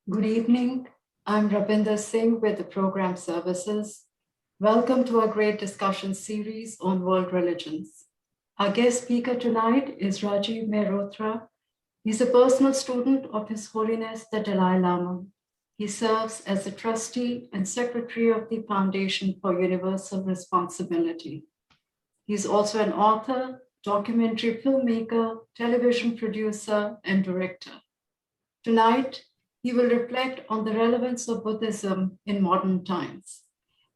Good evening. I'm Ravinder Singh with the Program Services. Welcome to our great discussion series on world religions. Our guest speaker tonight is Rajiv Mehrotra. He's a personal student of His Holiness the Dalai Lama. He serves as the trustee and secretary of the Foundation for Universal Responsibility. He's also an author, documentary filmmaker, television producer, and director. Tonight, he will reflect on the relevance of Buddhism in modern times.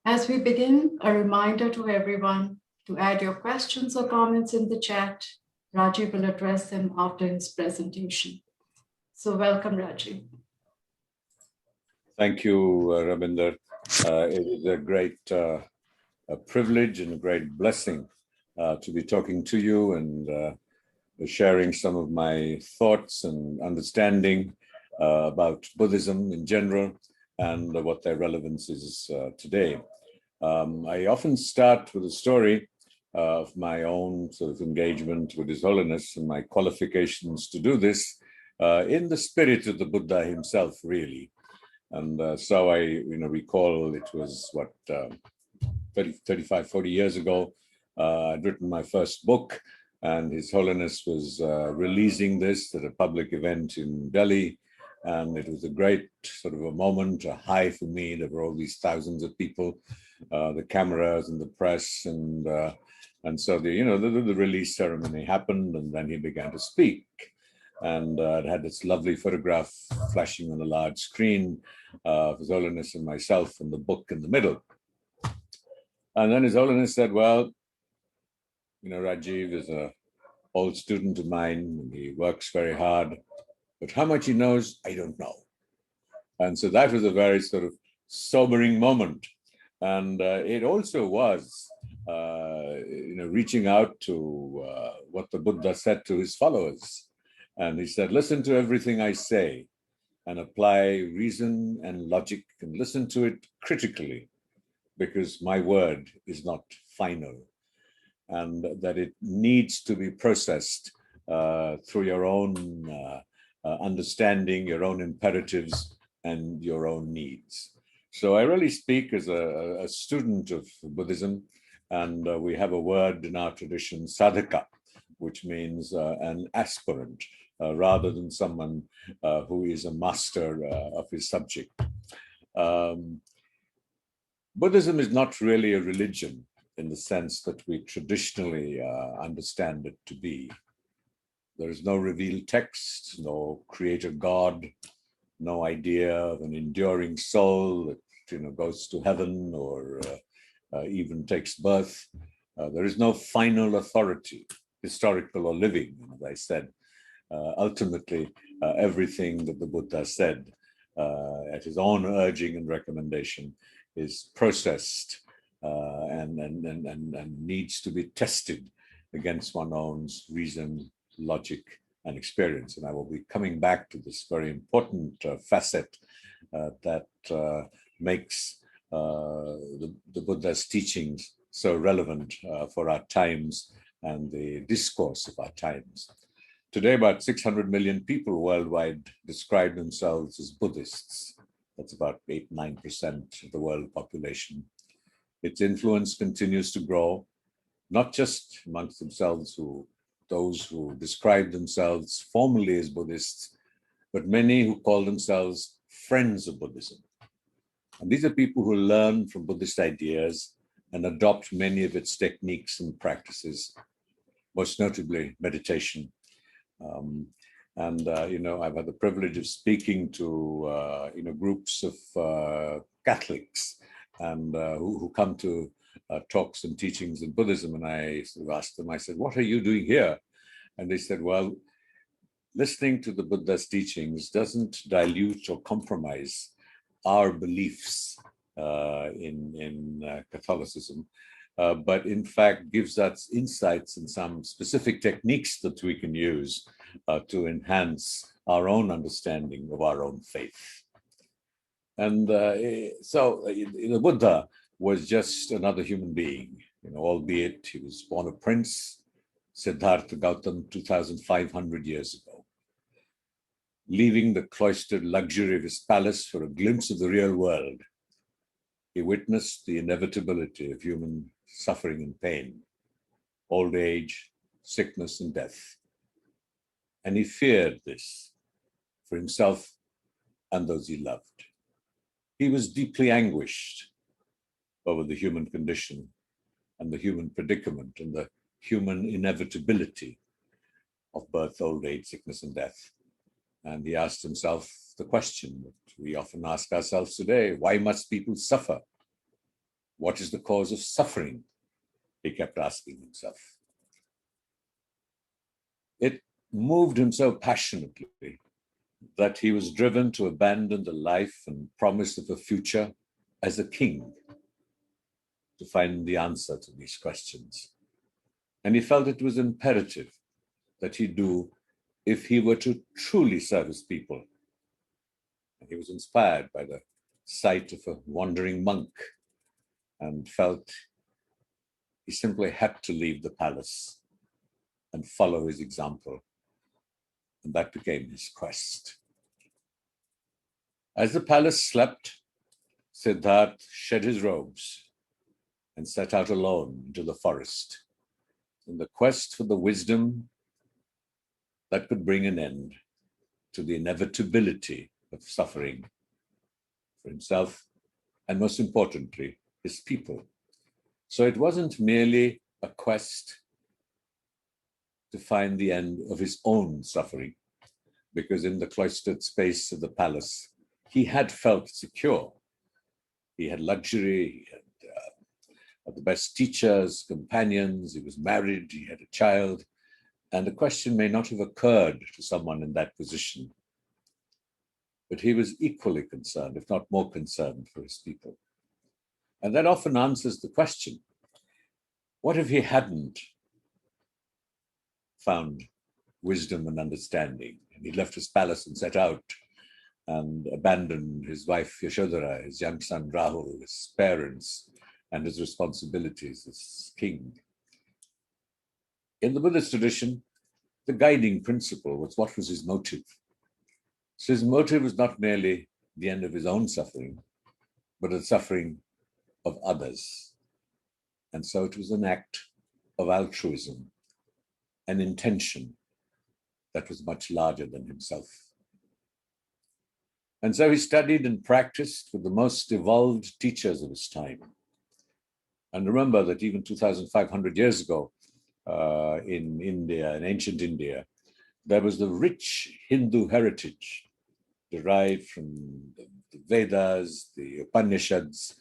As we begin, a reminder to everyone to add your questions or comments in the chat. Rajiv will address them after his presentation. So welcome, Rajiv. Thank you, Ravinder. It is a great a privilege and a great blessing to be talking to you and sharing some of my thoughts and understanding about Buddhism in general and what their relevance is today. I often start with a story of my own sort of engagement with His Holiness and my qualifications to do this in the spirit of the Buddha himself, really. And so I recall it was 35, 40 years ago, I'd written my first book, and His Holiness was releasing this at a public event in Delhi. And it was a great sort of a moment, a high for me. There were all these thousands of people, the cameras and the press, and so the release ceremony happened, and then he began to speak. And it had this lovely photograph flashing on a large screen of His Holiness and myself and the book in the middle. And then His Holiness said, well, Rajiv is an old student of mine, and he works very hard. But how much he knows, I don't know. And so that was a very sort of sobering moment. And it also was, reaching out to what the Buddha said to his followers. And he said, listen to everything I say and apply reason and logic and listen to it critically, because my word is not final, and that it needs to be processed through your own understanding, your own imperatives, and your own needs. So I really speak as a student of Buddhism, and we have a word in our tradition, sadhaka, which means an aspirant, rather than someone who is a master of his subject. Buddhism is not really a religion in the sense that we traditionally understand it to be. There is no revealed text, no creator God, no idea of an enduring soul that goes to heaven or even takes birth. There is no final authority, historical or living. As I said, ultimately, everything that the Buddha said at his own urging and recommendation is processed and needs to be tested against one's own reason, logic, and experience. And I will be coming back to this very important facet that makes the Buddha's teachings so relevant for our times and the discourse of our times. Today, about 600 million people worldwide describe themselves as Buddhists. That's about 8-9% of the world population. Its influence continues to grow, not just amongst those who describe themselves formally as Buddhists, but many who call themselves friends of Buddhism. And these are people who learn from Buddhist ideas and adopt many of its techniques and practices, most notably meditation. I've had the privilege of speaking to groups of Catholics and who come to talks and teachings in Buddhism. And I sort of asked them, I said, what are you doing here? And they said, well, listening to the Buddha's teachings doesn't dilute or compromise our beliefs in Catholicism, but in fact gives us insights and some specific techniques that we can use to enhance our own understanding of our own faith. And so the Buddha was just another human being, albeit he was born a prince, Siddhartha Gautam, 2,500 years ago. leaving the cloistered luxury of his palace for a glimpse of the real world, he witnessed the inevitability of human suffering and pain, old age, sickness, and death. And he feared this for himself and those he loved. He was deeply anguished over the human condition and the human predicament and the human inevitability of birth, old age, sickness, and death. And he asked himself the question that we often ask ourselves today: why must people suffer? What is the cause of suffering? He kept asking himself. It moved him so passionately that he was driven to abandon the life and promise of a future as a king to find the answer to these questions. And he felt it was imperative that he do if he were to truly serve his people. And he was inspired by the sight of a wandering monk and felt he simply had to leave the palace and follow his example. And that became his quest. As the palace slept, Siddhartha shed his robes and set out alone into the forest in the quest for the wisdom that could bring an end to the inevitability of suffering for himself and, most importantly, his people. So it wasn't merely a quest to find the end of his own suffering, because in the cloistered space of the palace, he had felt secure. He had luxury, he had the best teachers, companions, he was married, he had a child, and the question may not have occurred to someone in that position. But he was equally concerned, if not more concerned, for his people. And that often answers the question: what if he hadn't found wisdom and understanding, and he left his palace and set out and abandoned his wife Yashodhara, his young son Rahul, his parents, and his responsibilities as king? In the Buddhist tradition, the guiding principle was what was his motive. So his motive was not merely the end of his own suffering, but the suffering of others. And so it was an act of altruism, an intention that was much larger than himself. And so he studied and practiced with the most evolved teachers of his time. And remember that even 2,500 years ago in India, in ancient India, there was the rich Hindu heritage derived from the Vedas, the Upanishads,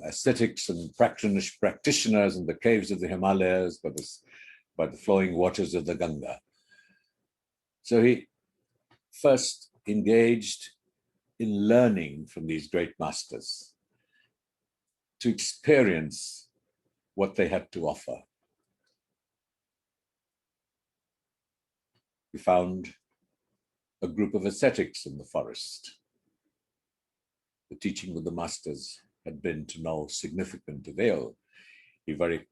ascetics and practitioners in the caves of the Himalayas by the flowing waters of the Ganga. So he first engaged in learning from these great masters to experience what they had to offer. He found a group of ascetics in the forest. The teaching of the masters had been to no significant avail. He very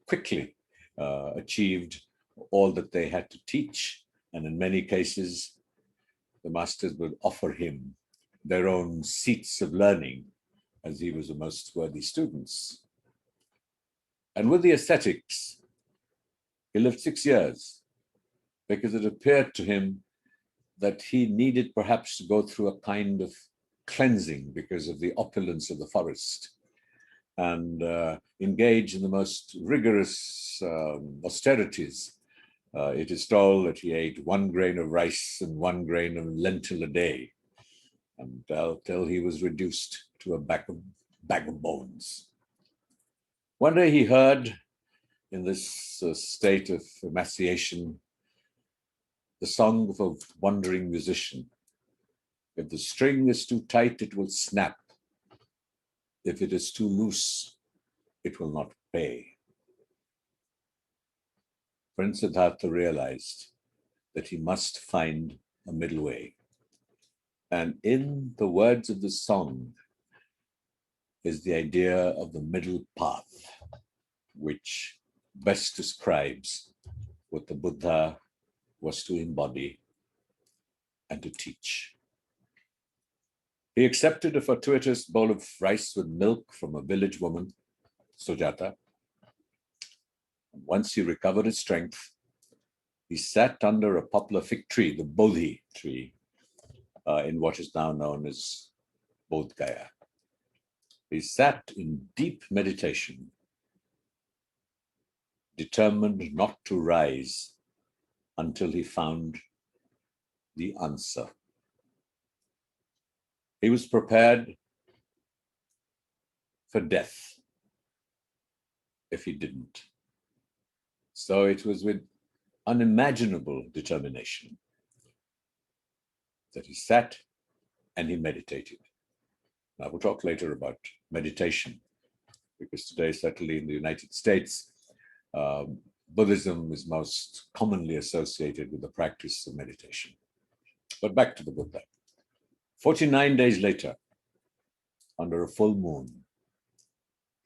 quickly achieved all that they had to teach, and in many cases, the masters would offer him their own seats of learning, as he was the most worthy students. And with the ascetics, he lived 6 years, because it appeared to him that he needed perhaps to go through a kind of cleansing because of the opulence of the forest, and engage in the most rigorous austerities. It is told that he ate 1 grain of rice and 1 grain of lentil a day, until he was reduced to a bag of bones. One day he heard, in this state of emaciation, the song of a wandering musician. If the string is too tight, it will snap. If it is too loose, it will not pay. Prince Siddhartha realized that he must find a middle way. And in the words of the song is the idea of the middle path, which best describes what the Buddha was to embody and to teach. He accepted a fortuitous bowl of rice with milk from a village woman, Sujata. And once he recovered his strength, he sat under a poplar fig tree, the Bodhi tree, in what is now known as Bodh Gaya. He sat in deep meditation, determined not to rise until he found the answer. He was prepared for death if he didn't. So it was with unimaginable determination that he sat and he meditated. Now, we'll talk later about meditation, because today, certainly in the United States, Buddhism is most commonly associated with the practice of meditation. But back to the Buddha. 49 days later, under a full moon,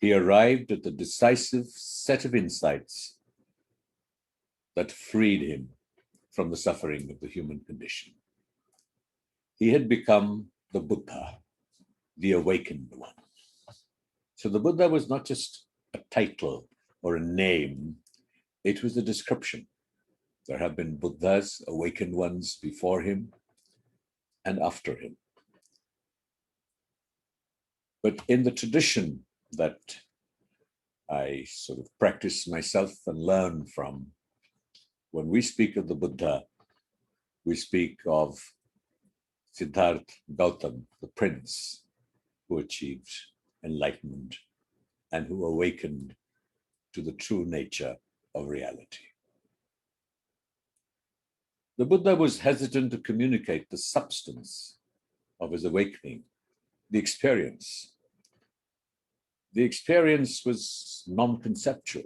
he arrived at the decisive set of insights that freed him from the suffering of the human condition. He had become the Buddha, the awakened one. So the Buddha was not just a title or a name, it was a description. There have been Buddhas, awakened ones before him and after him. But in the tradition that I sort of practice myself and learn from, when we speak of the Buddha, we speak of Siddhartha Gautam, the prince who achieved enlightenment and who awakened to the true nature of reality. The Buddha was hesitant to communicate the substance of his awakening, the experience. The experience was non-conceptual.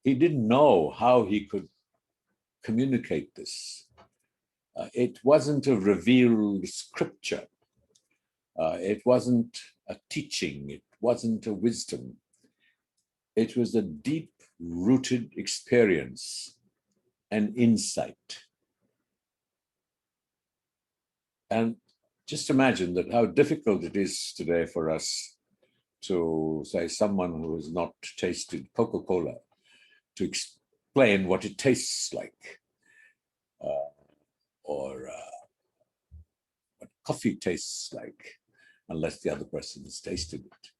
He didn't know how he could communicate this. It wasn't a revealed scripture. It wasn't a teaching. It wasn't a wisdom. It was a deep-rooted experience and insight. And just imagine that how difficult it is today for us to say someone who has not tasted Coca-Cola to explain what it tastes like, or what coffee tastes like, unless the other person has tasted it.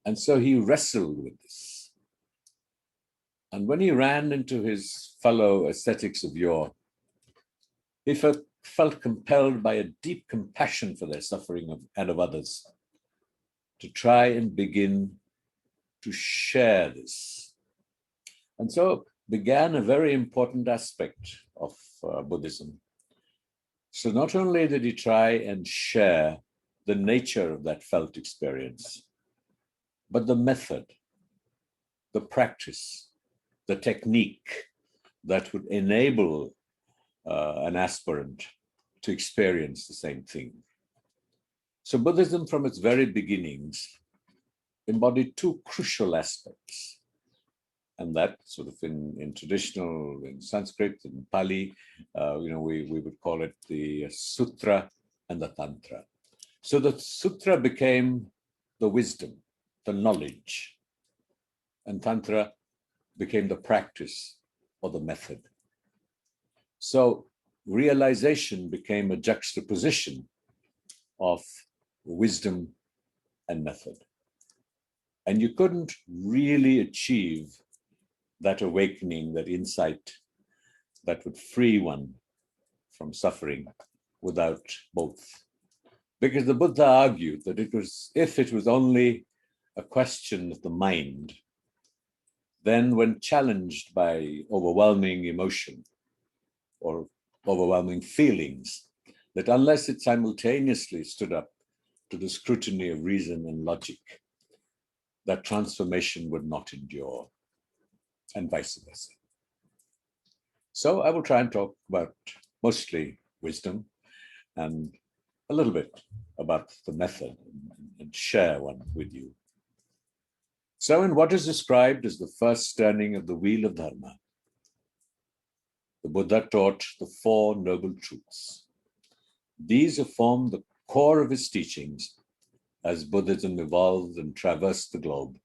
And so he wrestled with this. And when he ran into his fellow ascetics of yore, he felt compelled by a deep compassion for their suffering and of others to try and begin to share this. And so began a very important aspect of Buddhism. So not only did he try and share the nature of that felt experience, but the method, the practice, the technique that would enable an aspirant to experience the same thing. So Buddhism, from its very beginnings, embodied two crucial aspects. And that sort of in traditional, in Sanskrit, in Pali, we would call it the sutra and the tantra. So the sutra became the wisdom, the knowledge, and tantra became the practice or the method. So realization became a juxtaposition of wisdom and method. And you couldn't really achieve that awakening, that insight that would free one from suffering without both. Because the Buddha argued that if it was only a question of the mind, then when challenged by overwhelming emotion or overwhelming feelings, that unless it simultaneously stood up to the scrutiny of reason and logic, that transformation would not endure, and vice versa. So I will try and talk about mostly wisdom and a little bit about the method and share one with you. So in what is described as the first turning of the wheel of Dharma, the Buddha taught the Four Noble Truths. These have formed the core of his teachings as Buddhism evolved and traversed the globe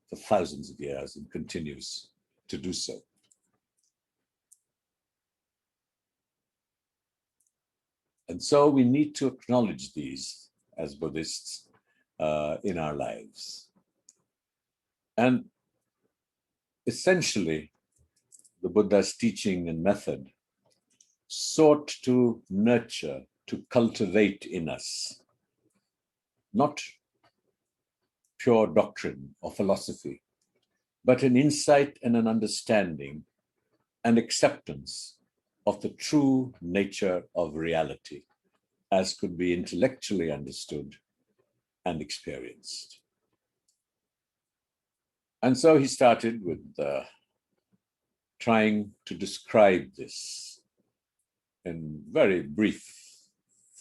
for thousands of years and continues to do so. And so we need to acknowledge these as Buddhists in our lives. And essentially, the Buddha's teaching and method sought to nurture, to cultivate in us, not pure doctrine or philosophy, but an insight and an understanding and acceptance of the true nature of reality as could be intellectually understood and experienced. And so he started with trying to describe this in very brief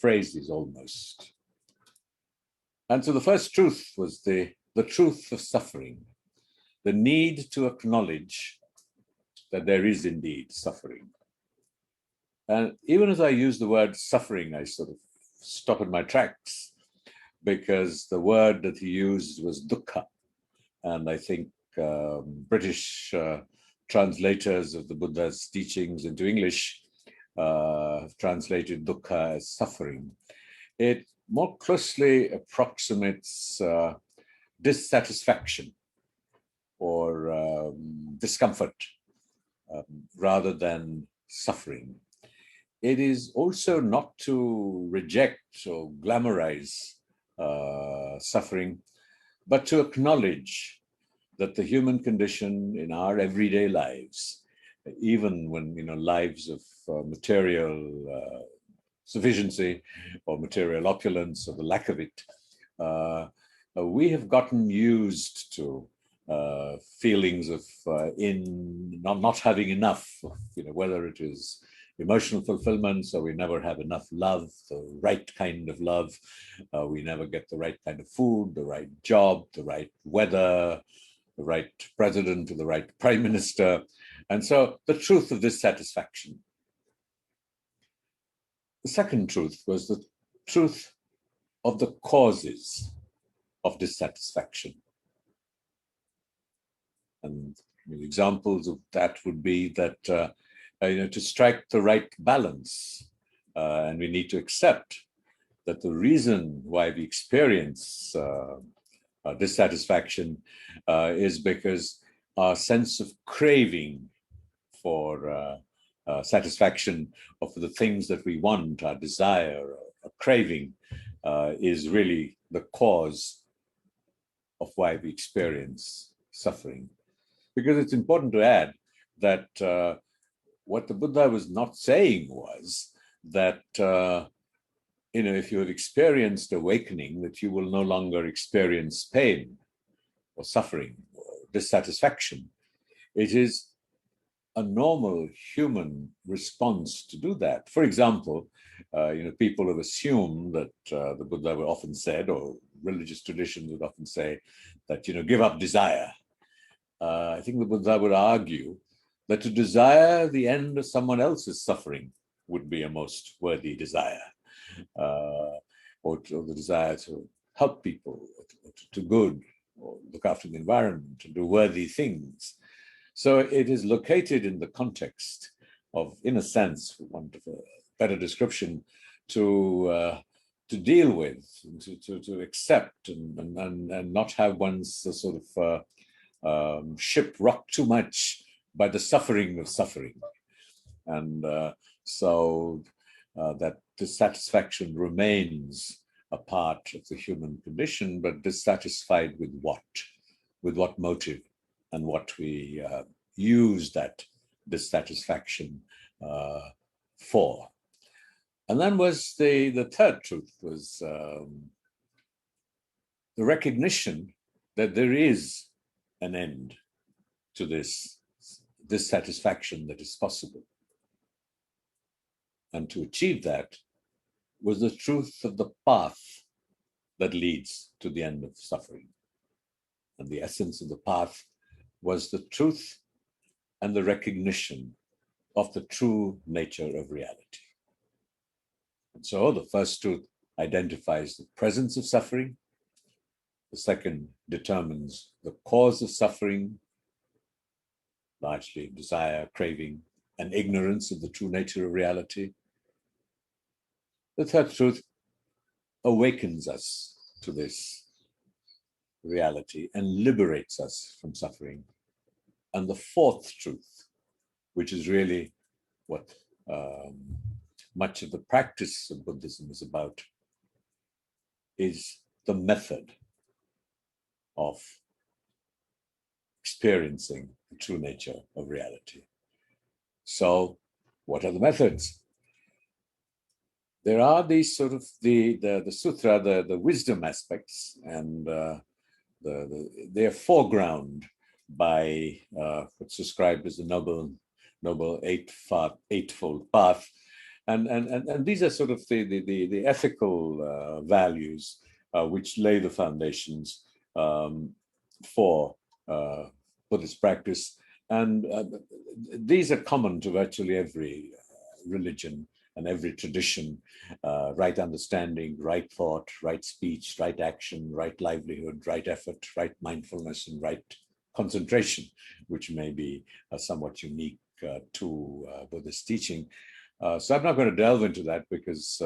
phrases almost. And so the first truth was the truth of suffering, the need to acknowledge that there is indeed suffering. And even as I use the word suffering, I sort of stop in my tracks because the word that he used was dukkha. And I think British translators of the Buddha's teachings into English have translated dukkha as suffering. It more closely approximates dissatisfaction or discomfort rather than suffering. It is also not to reject or glamorize suffering, but to acknowledge that the human condition in our everyday lives, even when lives of material sufficiency or material opulence or the lack of it, we have gotten used to feelings of not having enough, whether it is emotional fulfillment, so we never have enough love, the right kind of love. We never get the right kind of food, the right job, the right weather, the right president or the right prime minister. And so the truth of dissatisfaction. The second truth was the truth of the causes of dissatisfaction. And examples of that would be that to strike the right balance, and we need to accept that the reason why we experience dissatisfaction is because our sense of craving for satisfaction or for the things that we want, our desire, our craving, is really the cause of why we experience suffering. Because it's important to add that what the Buddha was not saying was that, if you have experienced awakening, that you will no longer experience pain or suffering or dissatisfaction. It is a normal human response to do that. For example, people have assumed that the Buddha would often said, or religious traditions would often say, that, give up desire. I think the Buddha would argue that to desire the end of someone else's suffering would be a most worthy desire, or the desire to help people, or to do good, or look after the environment, to do worthy things. So it is located in the context of, in a sense, for want of a better description, to deal with, to accept, and not have one's sort of ship rocked too much by the suffering of suffering. And so that dissatisfaction remains a part of the human condition, but dissatisfied with what? With what motive and what we use that dissatisfaction for. And then was the third truth was the recognition that there is an end to this dissatisfaction that is possible. And to achieve that was the truth of the path that leads to the end of suffering. And the essence of the path was the truth and the recognition of the true nature of reality. And so the first truth identifies the presence of suffering. The second determines the cause of suffering, largely desire, craving, and ignorance of the true nature of reality. The third truth awakens us to this reality and liberates us from suffering. And the fourth truth, which is really what much of the practice of Buddhism is about, is the method of experiencing the true nature of reality. So, what are the methods? There are these sort of the sutra, the wisdom aspects, and they are foreground by what's described as the noble eightfold path, and these are sort of the ethical values which lay the foundations for Buddhist practice, and these are common to virtually every religion and every tradition: right understanding, right thought, right speech, right action, right livelihood, right effort, right mindfulness, and right concentration, which may be somewhat unique to Buddhist teaching. So I'm not going to delve into that because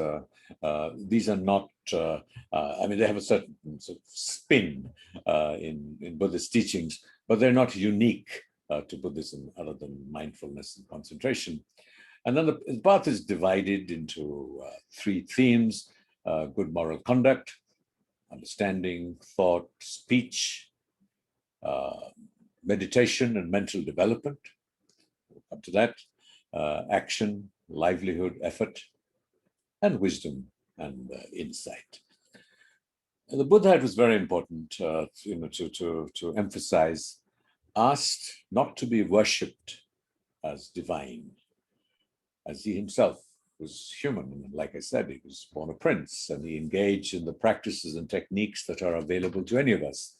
these are not, I mean, they have a certain sort of spin in Buddhist teachings, but they're not unique to Buddhism other than mindfulness and concentration. And then the path is divided into three themes: good moral conduct, understanding, thought, speech, meditation and mental development. We'll come to that. Action, livelihood, effort, and wisdom and insight. And the Buddha, it was very important to emphasize, asked not to be worshipped as divine, as he himself was human. And like I said, he was born a prince, and he engaged in the practices and techniques that are available to any of us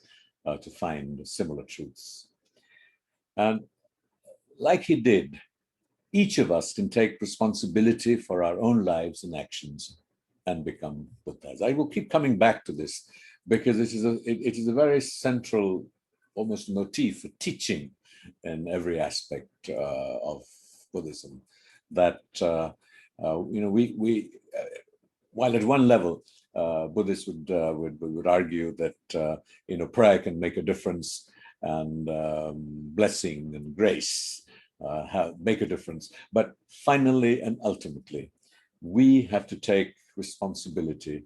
to find similar truths. And like he did, each of us can take responsibility for our own lives and actions and become Buddhas. I will keep coming back to this because it is a very central, almost motif for teaching in every aspect of Buddhism. That we while at one level Buddhists would argue that prayer can make a difference, and blessing and grace make a difference, but finally and ultimately, we have to take responsibility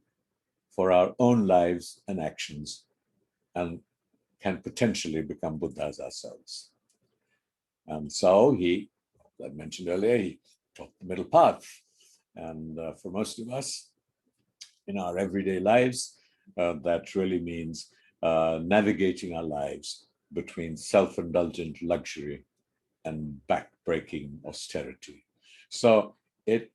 for our own lives and actions, and can potentially become Buddhas ourselves. And so he, as I mentioned earlier, he taught the middle path. And for most of us, in our everyday lives, that really means navigating our lives between self-indulgent luxury and back-breaking austerity. So it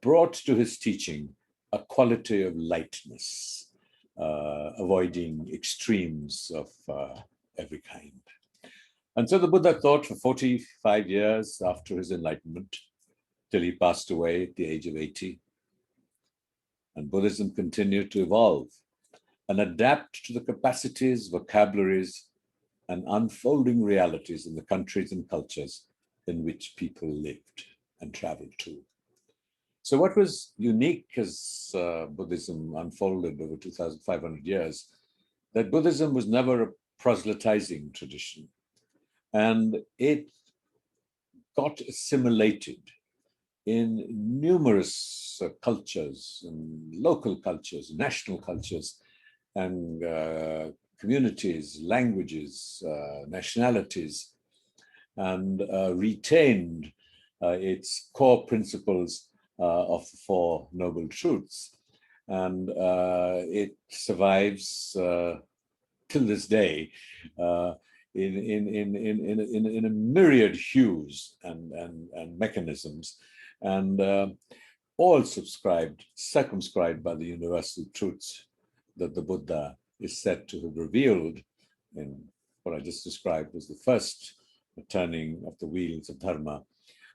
brought to his teaching a quality of lightness, avoiding extremes of every kind. And so the Buddha taught for 45 years after his enlightenment, till he passed away at the age of 80. And Buddhism continued to evolve and adapt to the capacities, vocabularies, and unfolding realities in the countries and cultures in which people lived and traveled to. So what was unique as Buddhism unfolded over 2,500 years, that Buddhism was never a proselytizing tradition. And it got assimilated in numerous cultures and local cultures, national cultures, and communities, languages, nationalities, and retained its core principles of the Four Noble Truths. And it survives till this day in a myriad hues and mechanisms, and all circumscribed by the universal truths that the Buddha is said to have revealed in what I just described as the first turning of the wheels of Dharma,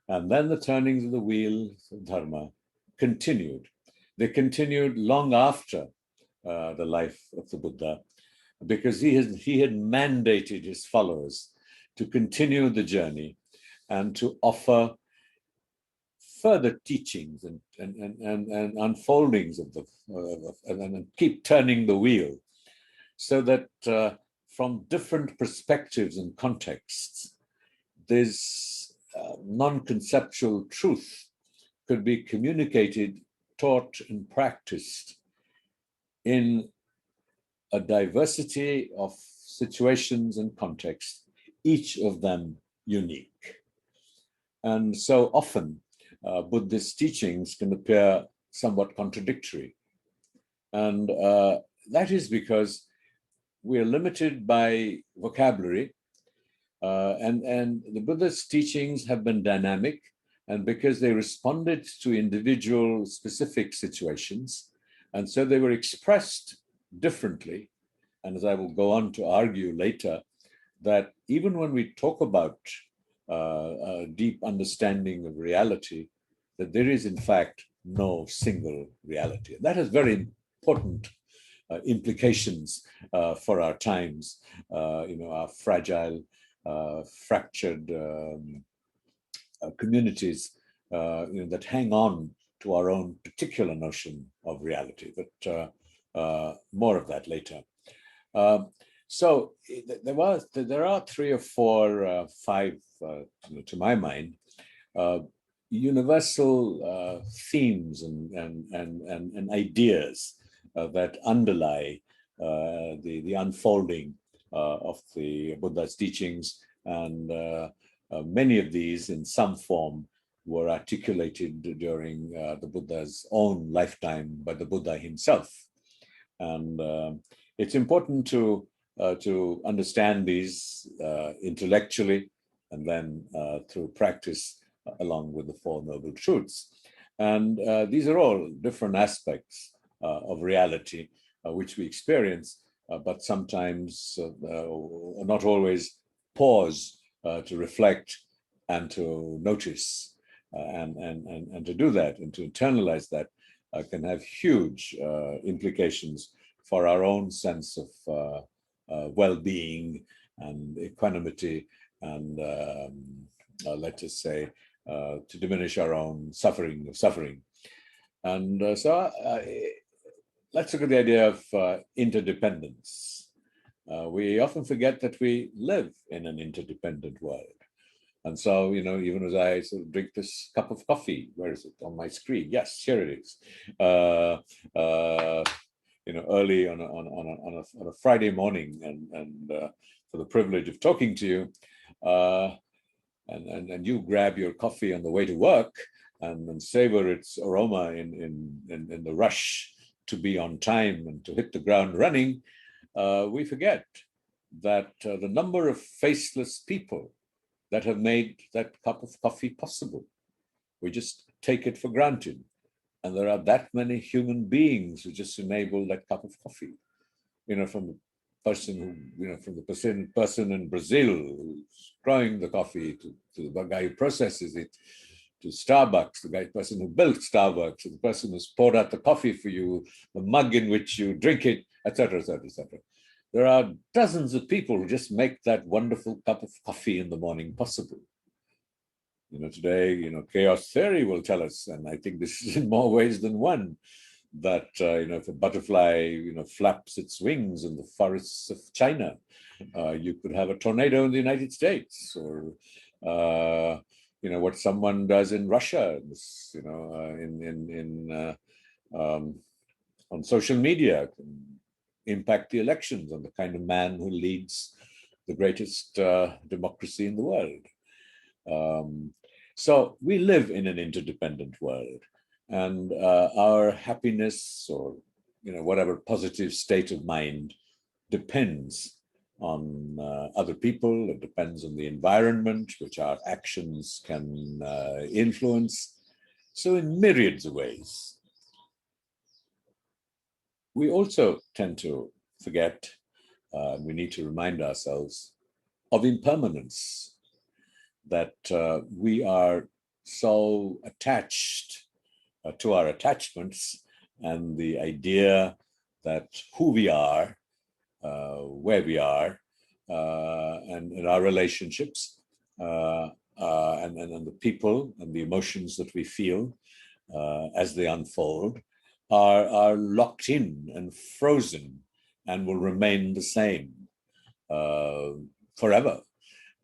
And then the turnings of the wheels of dharma continued. They continued long after the life of the Buddha, because he had mandated his followers to continue the journey and to offer further teachings and unfoldings of and keep turning the wheel, so that from different perspectives and contexts, this non-conceptual truth could be communicated, taught, and practiced in a diversity of situations and contexts, each of them unique. And so often, Buddhist teachings can appear somewhat contradictory. And that is because we are limited by vocabulary, and the Buddhist teachings have been dynamic, and because they responded to individual specific situations, and so they were expressed differently. And as I will go on to argue later, that even when we talk about a deep understanding of reality, that there is in fact no single reality. That has very important implications for our times, our fragile, fractured communities that hang on to our own particular notion of reality. But more of that later. So there are 3 or 4, 5, to my mind, universal themes and ideas that underlie the unfolding of the Buddha's teachings, and many of these, in some form, were articulated during the Buddha's own lifetime by the Buddha himself. And it's important to understand these intellectually, and then through practice, along with the Four Noble Truths. And these are all different aspects of reality which we experience, but sometimes not always pause to reflect and to notice, and to do that and to internalize that can have huge implications for our own sense of well-being and equanimity, and let us say, to diminish our own suffering. And so let's look at the idea of interdependence. We often forget that we live in an interdependent world. And so, even as I sort of drink this cup of coffee, where is it on my screen? Yes, here it is. Early on a Friday morning, and for the privilege of talking to you, and you grab your coffee on the way to work and savor its aroma in the rush to be on time and to hit the ground running, we forget that the number of faceless people that have made that cup of coffee possible, we just take it for granted. And there are that many human beings who just enable that cup of coffee, from the person who, from the person in Brazil who's growing the coffee, to the guy who processes it, to Starbucks, the person who built Starbucks, to the person who's poured out the coffee for you, the mug in which you drink it, etc., etc., etc. There are dozens of people who just make that wonderful cup of coffee in the morning possible. Today, chaos theory will tell us, and I think this is in more ways than one, that, if a butterfly, flaps its wings in the forests of China, you could have a tornado in the United States, or, what someone does in Russia, on social media can impact the elections on the kind of man who leads the greatest democracy in the world. So we live in an interdependent world, and our happiness, or whatever positive state of mind, depends on other people. It depends on the environment which our actions can influence. So in myriads of ways. We also tend to forget, we need to remind ourselves of impermanence, that we are so attached to our attachments and the idea that who we are, where we are, and our relationships, and the people and the emotions that we feel as they unfold are locked in and frozen and will remain the same forever.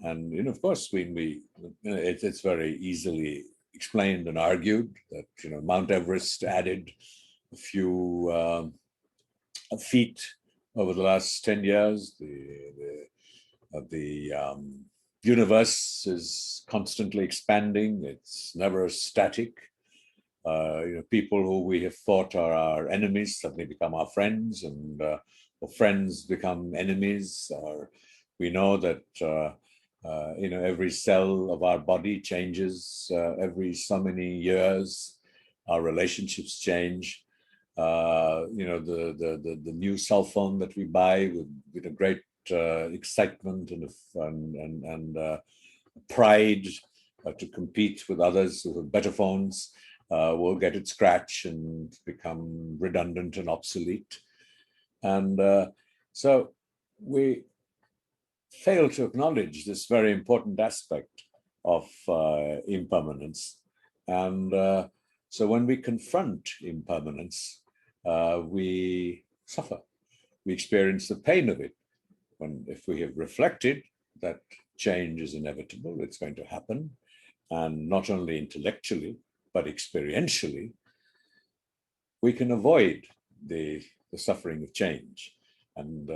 And of course, when it's very easily explained and argued that Mount Everest added a few feet over the last 10 years. The universe is constantly expanding. It's never static. People who we have thought are our enemies suddenly become our friends, and or friends become enemies. Or we know that every cell of our body changes every so many years. Our relationships change. The new cell phone that we buy with a great excitement and pride to compete with others who have better phones will get its scratch and become redundant and obsolete. And so we fail to acknowledge this very important aspect of impermanence. And so when we confront impermanence, we suffer. We experience the pain of it. If we have reflected that change is inevitable, it's going to happen, and not only intellectually, but experientially, we can avoid the suffering of change and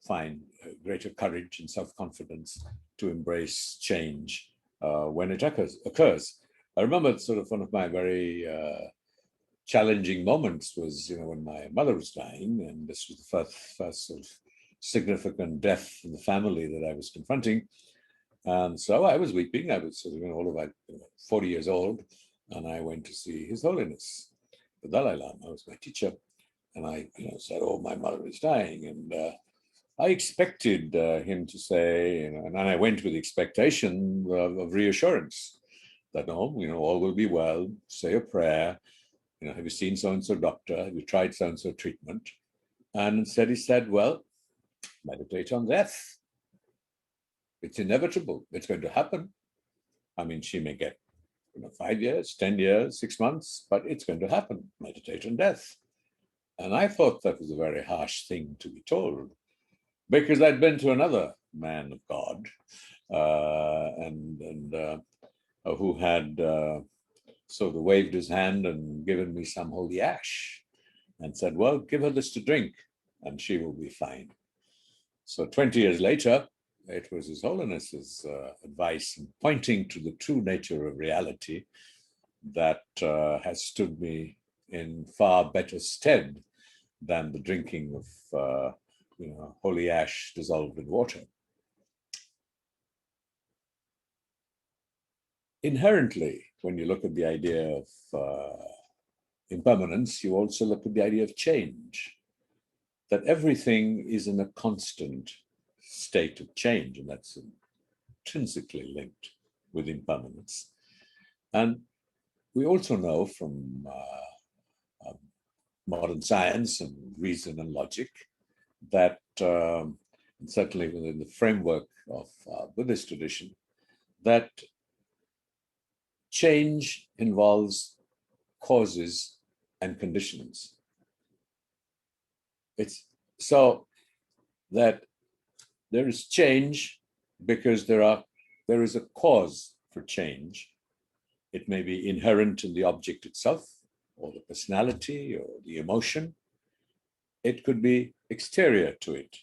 find greater courage and self-confidence to embrace change when it occurs. I remember sort of one of my very challenging moments was, when my mother was dying, and this was the first sort of significant death in the family that I was confronting. And so I was weeping. I was sort of all about 40 years old, and I went to see His Holiness, the Dalai Lama, was my teacher. And I said, "Oh, my mother is dying." And I expected him to say, and I went with the expectation of reassurance that, no, all will be well, say a prayer, have you seen so-and-so doctor? Have you tried so-and-so treatment? And instead he said, well, meditate on death. It's inevitable. It's going to happen. I mean, she may get 5 years, 10 years, 6 months, but it's going to happen. Meditate on death. And I thought that was a very harsh thing to be told, because I'd been to another man of God who had sort of waved his hand and given me some holy ash and said, well, give her this to drink and she will be fine. So 20 years later, it was His Holiness's advice and pointing to the true nature of reality that has stood me in far better stead than the drinking of holy ash dissolved in water. Inherently, when you look at the idea of impermanence, you also look at the idea of change, that everything is in a constant state of change, and that's intrinsically linked with impermanence. And we also know from modern science and reason and logic that, and certainly within the framework of Buddhist tradition, that change involves causes and conditions. It's so that there is change because there is a cause for change. It may be inherent in the object itself, or the personality, or the emotion. It could be exterior to it,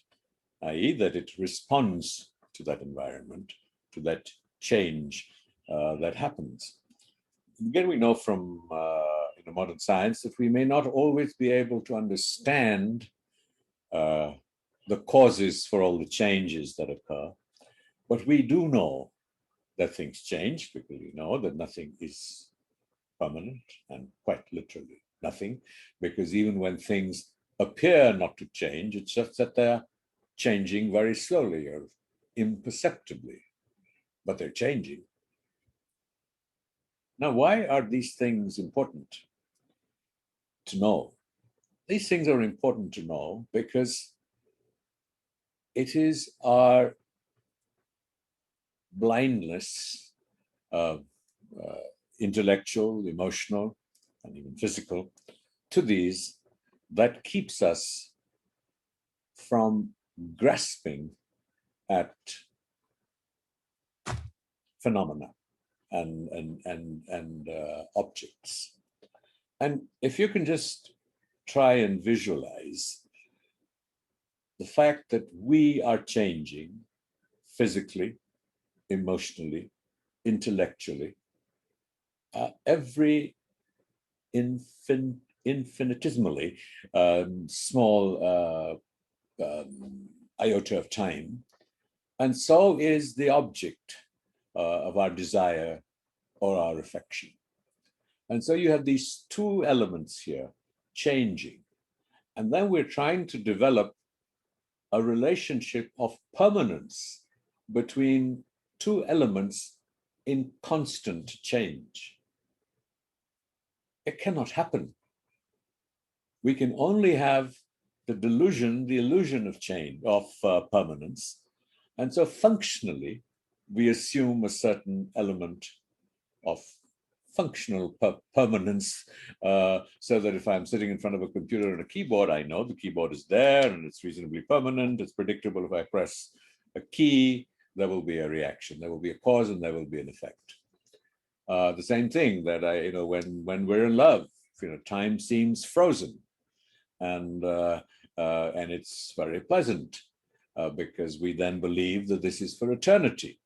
i.e., that it responds to that environment, to that change that happens. Again, we know from modern science that we may not always be able to understand the causes for all the changes that occur, but we do know that things change, because we know that nothing is permanent, and quite literally nothing, because even when things appear not to change, it's just that they're changing very slowly or imperceptibly, but they're changing. Now, why are these things important to know? These things are important to know because it is our blindness, uh, intellectual, emotional, and even physical, to these that keeps us from grasping at phenomena and objects. And if you can just try and visualize the fact that we are changing physically, emotionally, intellectually, every infinitesimally small iota of time, and so is the object of our desire or our affection. And so you have these two elements here changing. And then we're trying to develop a relationship of permanence between two elements in constant change. It cannot happen. We can only have the illusion of change, of permanence. And so functionally, we assume a certain element of functional permanence, so that if I'm sitting in front of a computer and a keyboard, I know the keyboard is there and it's reasonably permanent. It's predictable. If I press a key, there will be a reaction. There will be a cause and there will be an effect. The same thing that when we're in love, time seems frozen, and it's very pleasant because we then believe that this is for eternity.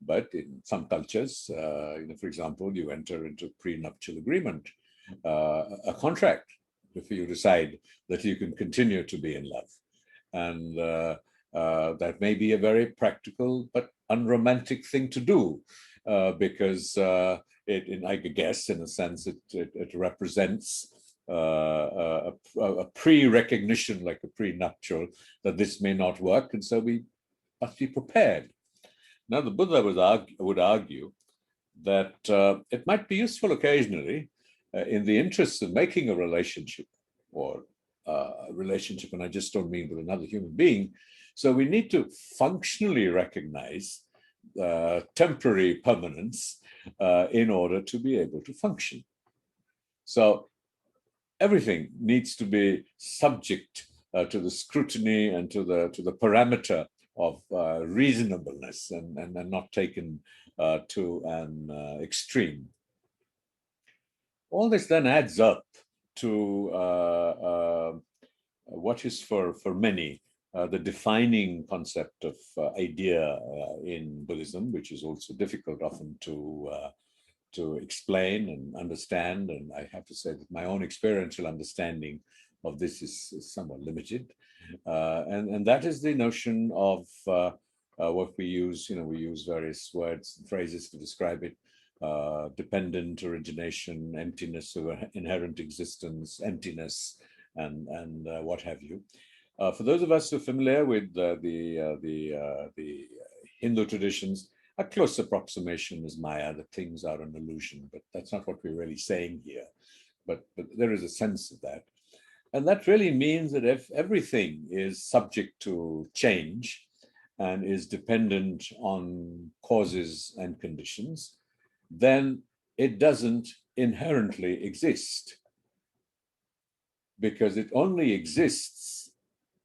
But in some cultures, for example, you enter into prenuptial agreement, a contract, if you decide that you can continue to be in love. And that may be a very practical but unromantic thing to do, because I guess, in a sense, it represents a pre-recognition, like a prenuptial, that this may not work, and so we must be prepared. Now, the Buddha would argue that it might be useful occasionally, in the interest of making a relationship, or a relationship, and I just don't mean with another human being. So we need to functionally recognize temporary permanence in order to be able to function. So everything needs to be subject to the scrutiny and to the parameter of reasonableness, and not taken to an extreme. All this then adds up to what is for many the defining concept of idea in Buddhism, which is also difficult often to explain and understand. And I have to say that my own experiential understanding of this is somewhat limited. And that is the notion of what we use. We use various words and phrases to describe it: dependent origination, emptiness of inherent existence, emptiness, and what have you. For those of us who are familiar with the Hindu traditions, a close approximation is Maya, that things are an illusion, but that's not what we're really saying here. But there is a sense of that. And that really means that if everything is subject to change and is dependent on causes and conditions, then it doesn't inherently exist, because it only exists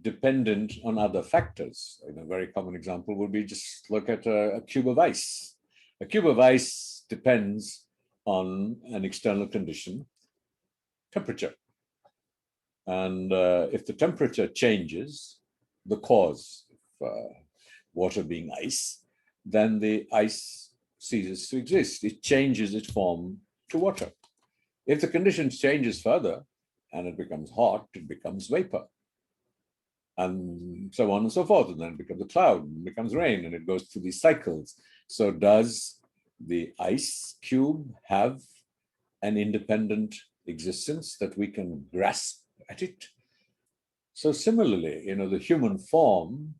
dependent on other factors. A very common example would be, just look at a cube of ice. A cube of ice depends on an external condition, temperature. And if the temperature changes, the cause of water being ice, then the ice ceases to exist. It changes its form to water. If the condition changes further and it becomes hot, it becomes vapor, and so on and so forth. And then it becomes a cloud, and it becomes rain, and it goes through these cycles. So does the ice cube have an independent existence that we can grasp at it? So similarly, the human form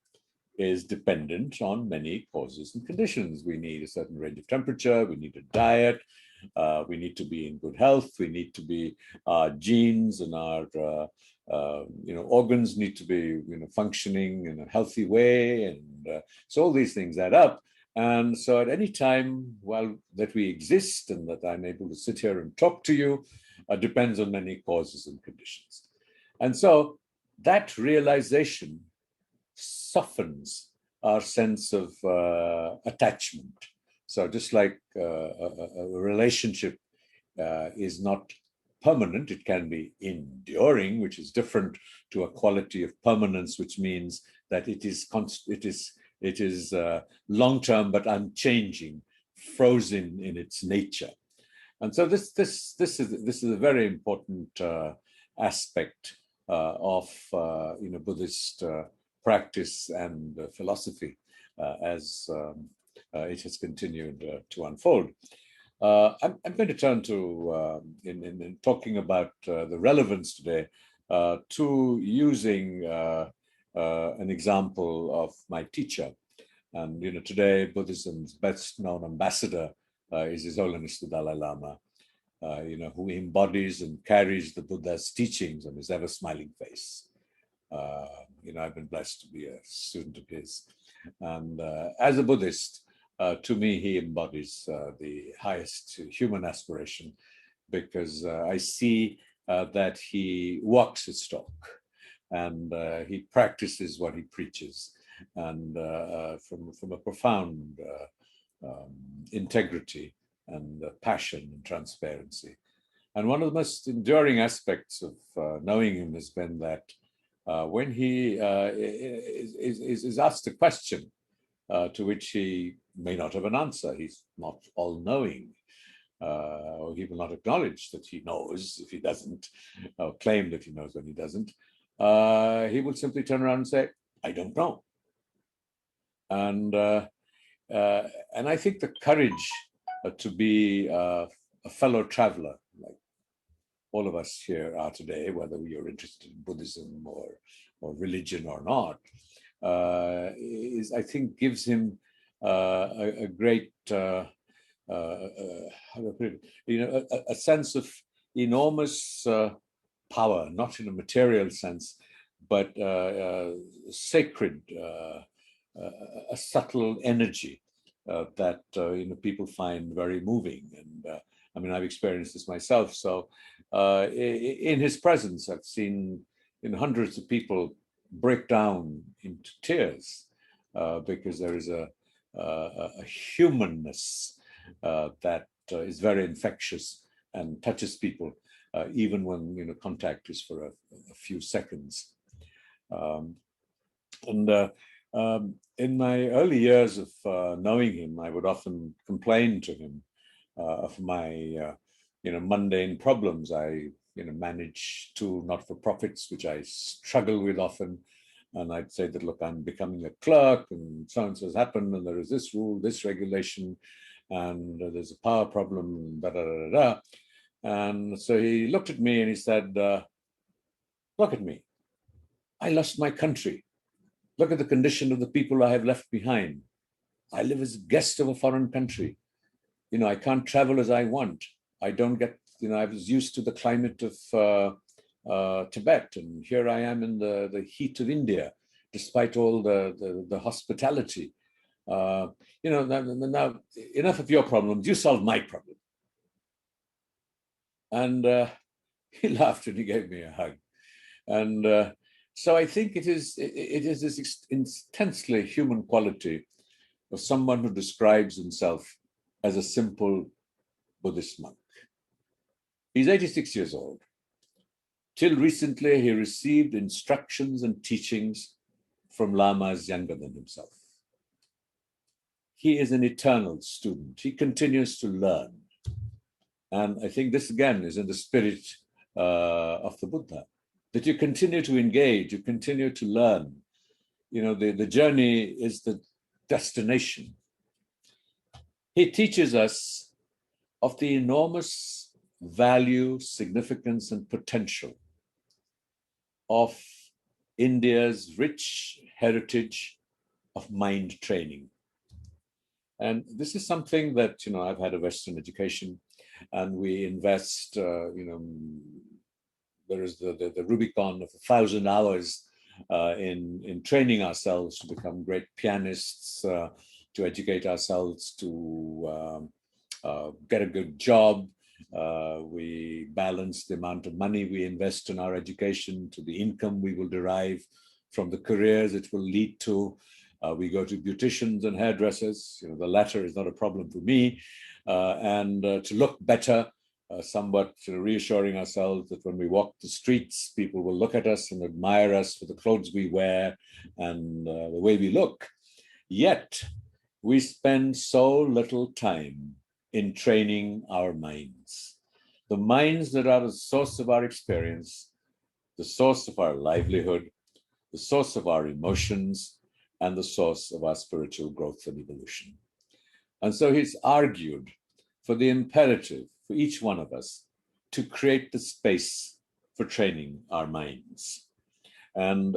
is dependent on many causes and conditions. We need a certain range of temperature, we need a diet, We need to be in good health. We need to be, our genes and our organs need to be functioning in a healthy way, and so all these things add up. And so at any time while that we exist and that I'm able to sit here and talk to you depends on many causes and conditions. And so that realization softens our sense of attachment. So just like a relationship is not permanent, it can be enduring, which is different to a quality of permanence, which means that it is long-term but unchanging, frozen in its nature. And so this is a very important aspect of Buddhist practice and philosophy as it has continued to unfold. I'm going to turn to, in talking about the relevance today, to using an example of my teacher. And today Buddhism's best known ambassador is His Holiness the Dalai Lama, who embodies and carries the Buddha's teachings on his ever smiling face. I've been blessed to be a student of his. And as a Buddhist, to me, he embodies the highest human aspiration, because I see that he walks his talk, and he practices what he preaches, and from a profound integrity and passion and transparency. And one of the most enduring aspects of knowing him has been that when he is asked a question to which he may not have an answer, he's not all-knowing, or he will not acknowledge that he knows if he doesn't, or claim that he knows when he doesn't. He will simply turn around and say, "I don't know." And I think the courage to be a fellow traveler, like all of us here are today, whether we are interested in Buddhism or religion or not, is, I think, gives him a great, how do I put it? A sense of enormous power, not in a material sense, but sacred, a subtle energy that people find very moving. And I mean, I've experienced this myself. So in his presence, I've seen hundreds of people break down into tears because there is a humanness that is very infectious and touches people, even when contact is for a few seconds. In my early years of knowing him, I would often complain to him of my mundane problems. I manage two not-for-profits, which I struggle with often. And I'd say that, look, I'm becoming a clerk, and so-and-so has happened, and there is this rule, this regulation, and there's a power problem, da da da da. And so he looked at me and he said, "Look at me. I lost my country. Look at the condition of the people I have left behind. I live as a guest of a foreign country. I can't travel as I want. I don't get, I was used to the climate of Tibet, and here I am in the heat of India, despite all the hospitality. Now enough of your problems. You solve my problem." And he laughed and he gave me a hug. And so I think it is this intensely human quality of someone who describes himself as a simple Buddhist monk. He's 86 years old. Till recently, he received instructions and teachings from lamas younger than himself. He is an eternal student. He continues to learn. And I think this, again, is in the spirit of the Buddha, that you continue to engage, you continue to learn. The journey is the destination. He teaches us of the enormous value, significance, and potential of India's rich heritage of mind training. And this is something that, I've had a Western education, and we invest, there is the Rubicon of 1,000 hours in training ourselves to become great pianists, to educate ourselves, to get a good job. We balance the amount of money we invest in our education to the income we will derive from the careers it will lead to. We go to beauticians and hairdressers. The latter is not a problem for me. And to look better, somewhat reassuring ourselves that when we walk the streets, people will look at us and admire us for the clothes we wear and the way we look. Yet, we spend so little time in training our minds. The minds that are the source of our experience, the source of our livelihood, the source of our emotions, and the source of our spiritual growth and evolution. And so he's argued for the imperative for each one of us to create the space for training our minds. And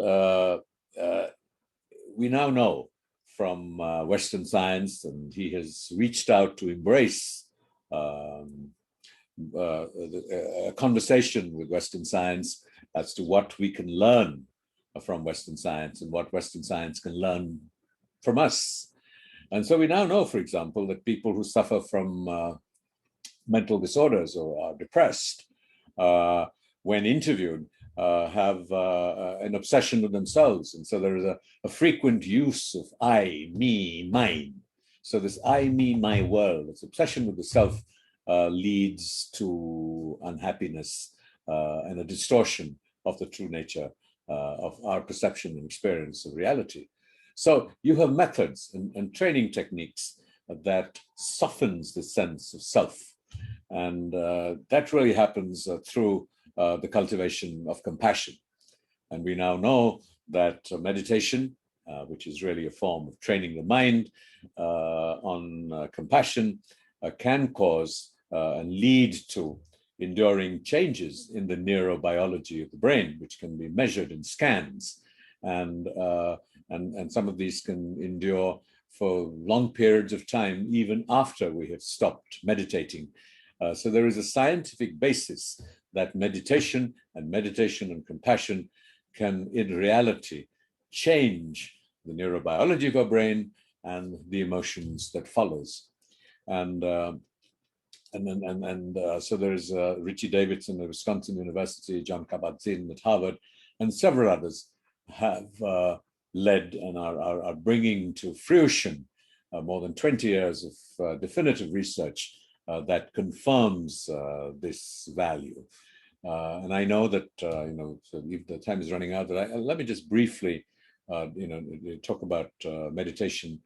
we now know from Western science, and he has reached out to embrace a conversation with Western science as to what we can learn from Western science and what Western science can learn from us. And so we now know, for example, that people who suffer from mental disorders or are depressed, when interviewed, have an obsession with themselves. And so there is a frequent use of I, me, mine. So this I, me, my world, this obsession with the self leads to unhappiness and a distortion of the true nature of our perception and experience of reality. So you have methods and training techniques that softens the sense of self. And that really happens through the cultivation of compassion. And we now know that meditation, which is really a form of training the mind on compassion, can cause and lead to enduring changes in the neurobiology of the brain, which can be measured in scans. And some of these can endure for long periods of time, even after we have stopped meditating. So there is a scientific basis that meditation and compassion can, in reality, change the neurobiology of our brain and the emotions that follows. And so there's Richie Davidson at Wisconsin University, John Kabat-Zinn at Harvard, and several others have led and are bringing to fruition more than 20 years of definitive research that confirms this value. And I know that, so if the time is running out, let me just briefly, talk about meditation.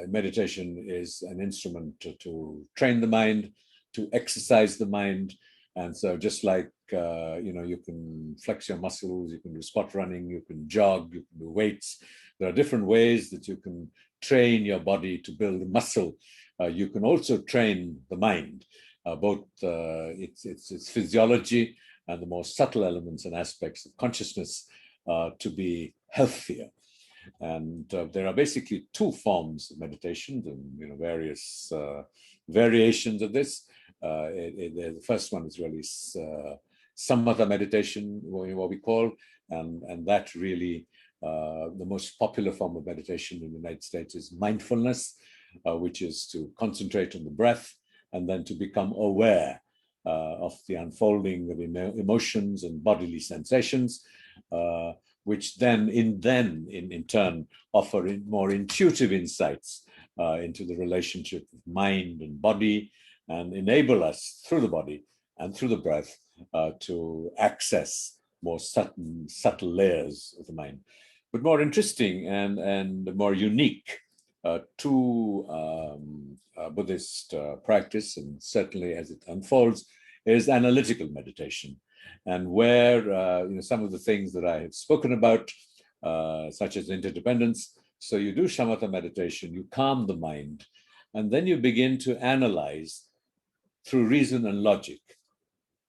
Meditation is an instrument to train the mind, to exercise the mind. And so just like, you can flex your muscles, you can do spot running, you can jog, you can do weights. There are different ways that you can train your body to build muscle. You can also train the mind, both its physiology and the more subtle elements and aspects of consciousness to be healthier. And there are basically two forms of meditation and various variations of this. The first one is really samatha meditation, what we call, and that really the most popular form of meditation in the United States is mindfulness, which is to concentrate on the breath and then to become aware of the unfolding of emotions and bodily sensations, which then in turn offer more intuitive insights into the relationship of mind and body, and enable us through the body and through the breath to access more subtle layers of the mind. But more interesting and more unique to Buddhist practice, and certainly as it unfolds, is analytical meditation. And where some of the things that I have spoken about, such as interdependence. So you do shamatha meditation, you calm the mind, and then you begin to analyze through reason and logic,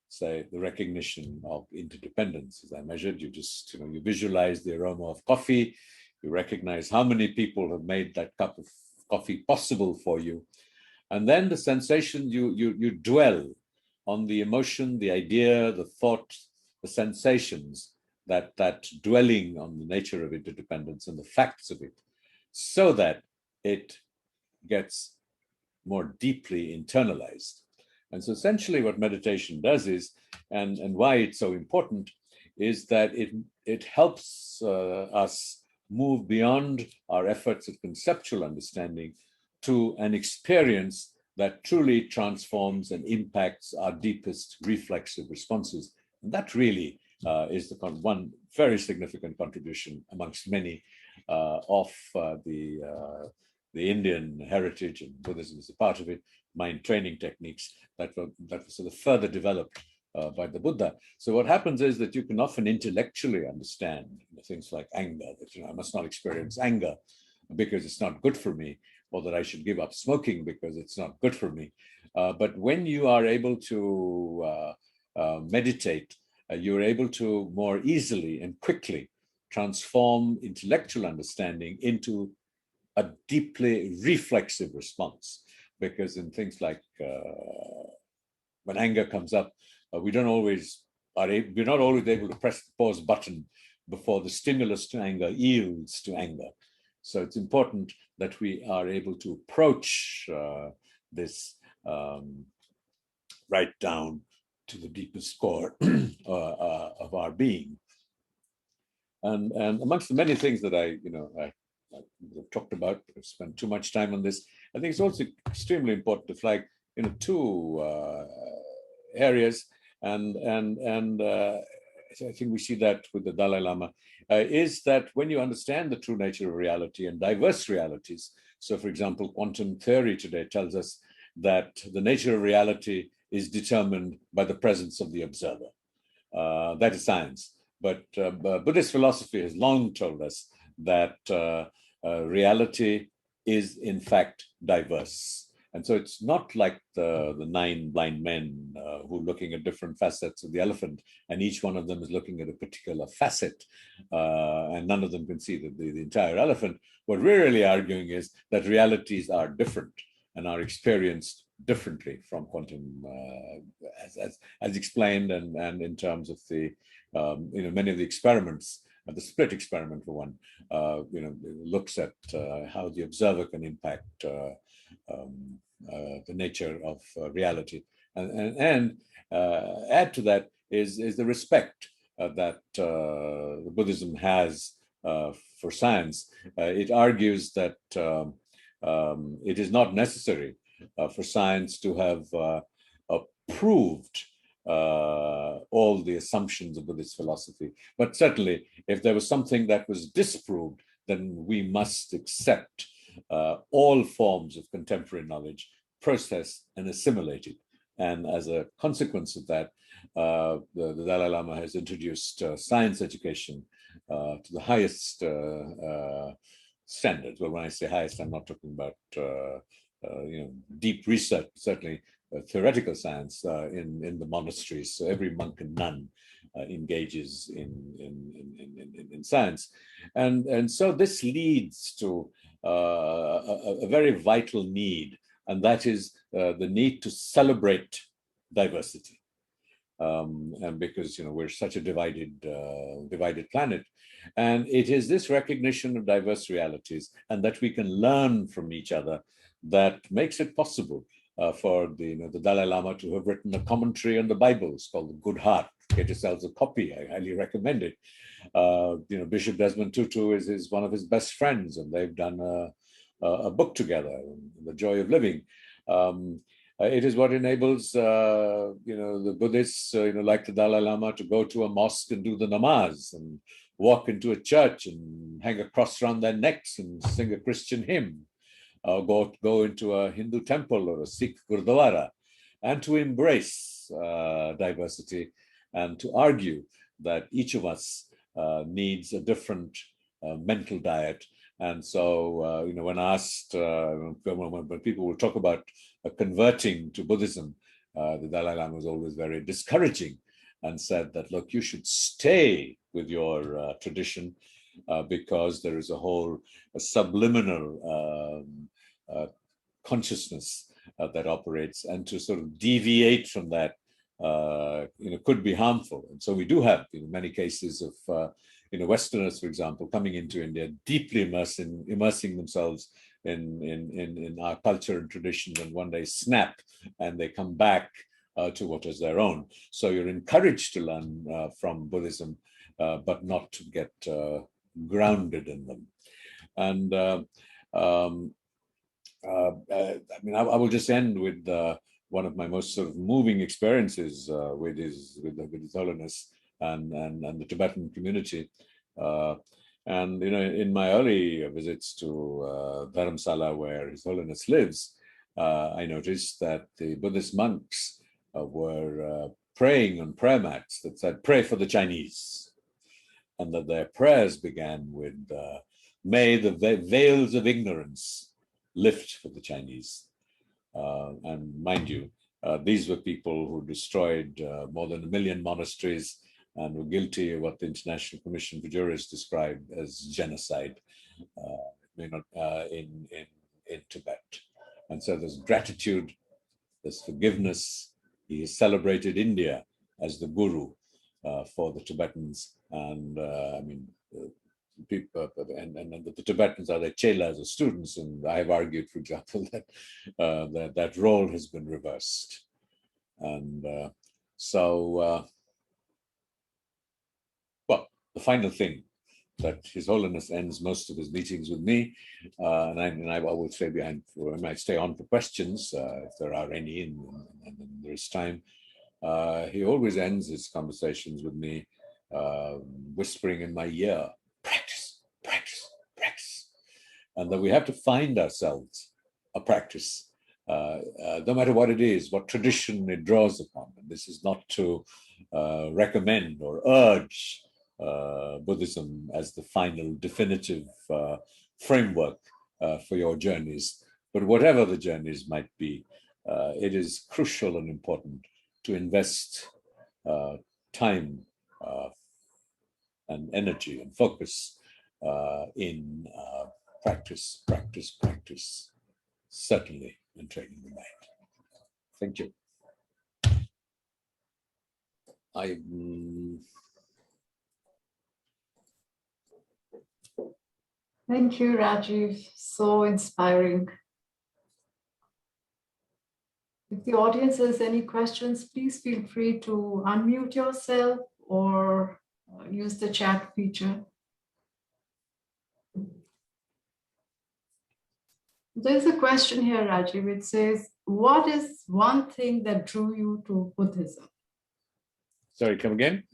say the recognition of interdependence. As I measured, you just, you visualize the aroma of coffee, you recognize how many people have made that cup of coffee possible for you. And then the sensation, you dwell on the emotion, the idea, the thought, the sensations, that dwelling on the nature of interdependence and the facts of it, so that it gets more deeply internalized. And so essentially what meditation does is, and why it's so important, is that it helps us move beyond our efforts at conceptual understanding to an experience that truly transforms and impacts our deepest reflexive responses. And that really is the one very significant contribution amongst many of the Indian heritage, and Buddhism is a part of it, mind training techniques that were sort of further developed by the Buddha. So what happens is that you can often intellectually understand things like anger, that I must not experience anger because it's not good for me, or that I should give up smoking because it's not good for me. But when you are able to meditate, you're able to more easily and quickly transform intellectual understanding into a deeply reflexive response. Because in things like when anger comes up, we're not always able to press the pause button before the stimulus to anger yields to anger. So it's important that we are able to approach this right down to the deepest core of our being. And amongst the many things that I talked about, I've spent too much time on this. I think it's also extremely important to flag, two areas, and I think we see that with the Dalai Lama, is that when you understand the true nature of reality and diverse realities, so for example, quantum theory today tells us that the nature of reality is determined by the presence of the observer. That is science. But Buddhist philosophy has long told us that reality is in fact diverse. And so it's not like the 9 blind men who are looking at different facets of the elephant, and each one of them is looking at a particular facet, and none of them can see the entire elephant. What we're really arguing is that realities are different and are experienced differently from quantum, as explained, and in terms of the many of the experiments. The split experiment, for one, looks at how the observer can impact the nature of reality, and add to that is the respect that the Buddhism has for science. It argues that it is not necessary for science to have approved all the assumptions of Buddhist philosophy. But certainly, if there was something that was disproved, then we must accept all forms of contemporary knowledge, process and assimilate it. And as a consequence of that, the Dalai Lama has introduced science education to the highest standards. Well, when I say highest, I'm not talking about deep research, certainly theoretical science in the monasteries. So every monk and nun engages in science, and so this leads to a very vital need, and that is the need to celebrate diversity. And because we're such a divided planet, and it is this recognition of diverse realities and that we can learn from each other that makes it possible for the Dalai Lama to have written a commentary on the Bible. It's called The Good Heart. Get yourselves a copy. I highly recommend it. Bishop Desmond Tutu is one of his best friends, and they've done a book together, The Joy of Living. It is what enables the Buddhists, like the Dalai Lama, to go to a mosque and do the namaz, and walk into a church and hang a cross around their necks and sing a Christian hymn. Go into a Hindu temple or a Sikh Gurdwara, and to embrace diversity and to argue that each of us needs a different mental diet. And so, when asked, when people will talk about converting to Buddhism, the Dalai Lama was always very discouraging and said that, look, you should stay with your tradition because there is a whole subliminal consciousness that operates, and to sort of deviate from that, could be harmful. And so we do have many cases of Westerners, for example, coming into India, deeply immersing themselves in our culture and traditions, and one day snap, and they come back to what is their own. So you're encouraged to learn from Buddhism, but not to get grounded in them. And I will just end with one of my most sort of moving experiences with His Holiness and the Tibetan community. And in my early visits to Dharamsala, where His Holiness lives, I noticed that the Buddhist monks were praying on prayer mats that said, "Pray for the Chinese," and that their prayers began with, "May the veils of ignorance lift for the Chinese." And mind you, these were people who destroyed more than 1 million monasteries and were guilty of what the International Commission for Jurists described as genocide in Tibet. And so there's gratitude, there's forgiveness. He has celebrated India as the guru for the Tibetans, and people, and the Tibetans are their chelas or students, and I have argued, for example, that that role has been reversed. And the final thing, that His Holiness ends most of his meetings with me, and I will stay behind, I might stay on for questions if there are any, and there is time. He always ends his conversations with me whispering in my ear, "Practice, practice, practice," and that we have to find ourselves a practice, no matter what it is, what tradition it draws upon. And this is not to recommend or urge Buddhism as the final definitive framework for your journeys, but whatever the journeys might be, it is crucial and important to invest time and energy and focus in practice, practice, practice, certainly in training the mind. Thank you. Thank you, Rajiv. So inspiring. If the audience has any questions, please feel free to unmute yourself or use the chat feature. There's a question here, Rajiv. It says, what is one thing that drew you to Buddhism? Sorry, come again?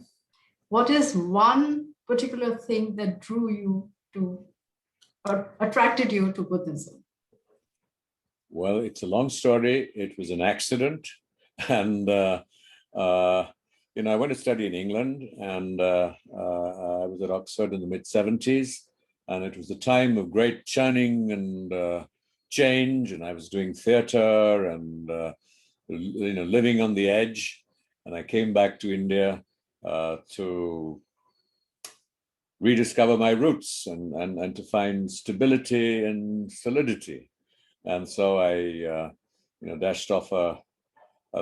What is one particular thing that drew you to, or attracted you to Buddhism? Well, it's a long story. It was an accident. And, I went to study in England, and I was at Oxford in the mid-70s. And it was a time of great churning and change. And I was doing theater and, living on the edge. And I came back to India to rediscover my roots and to find stability and solidity. And so I, dashed off a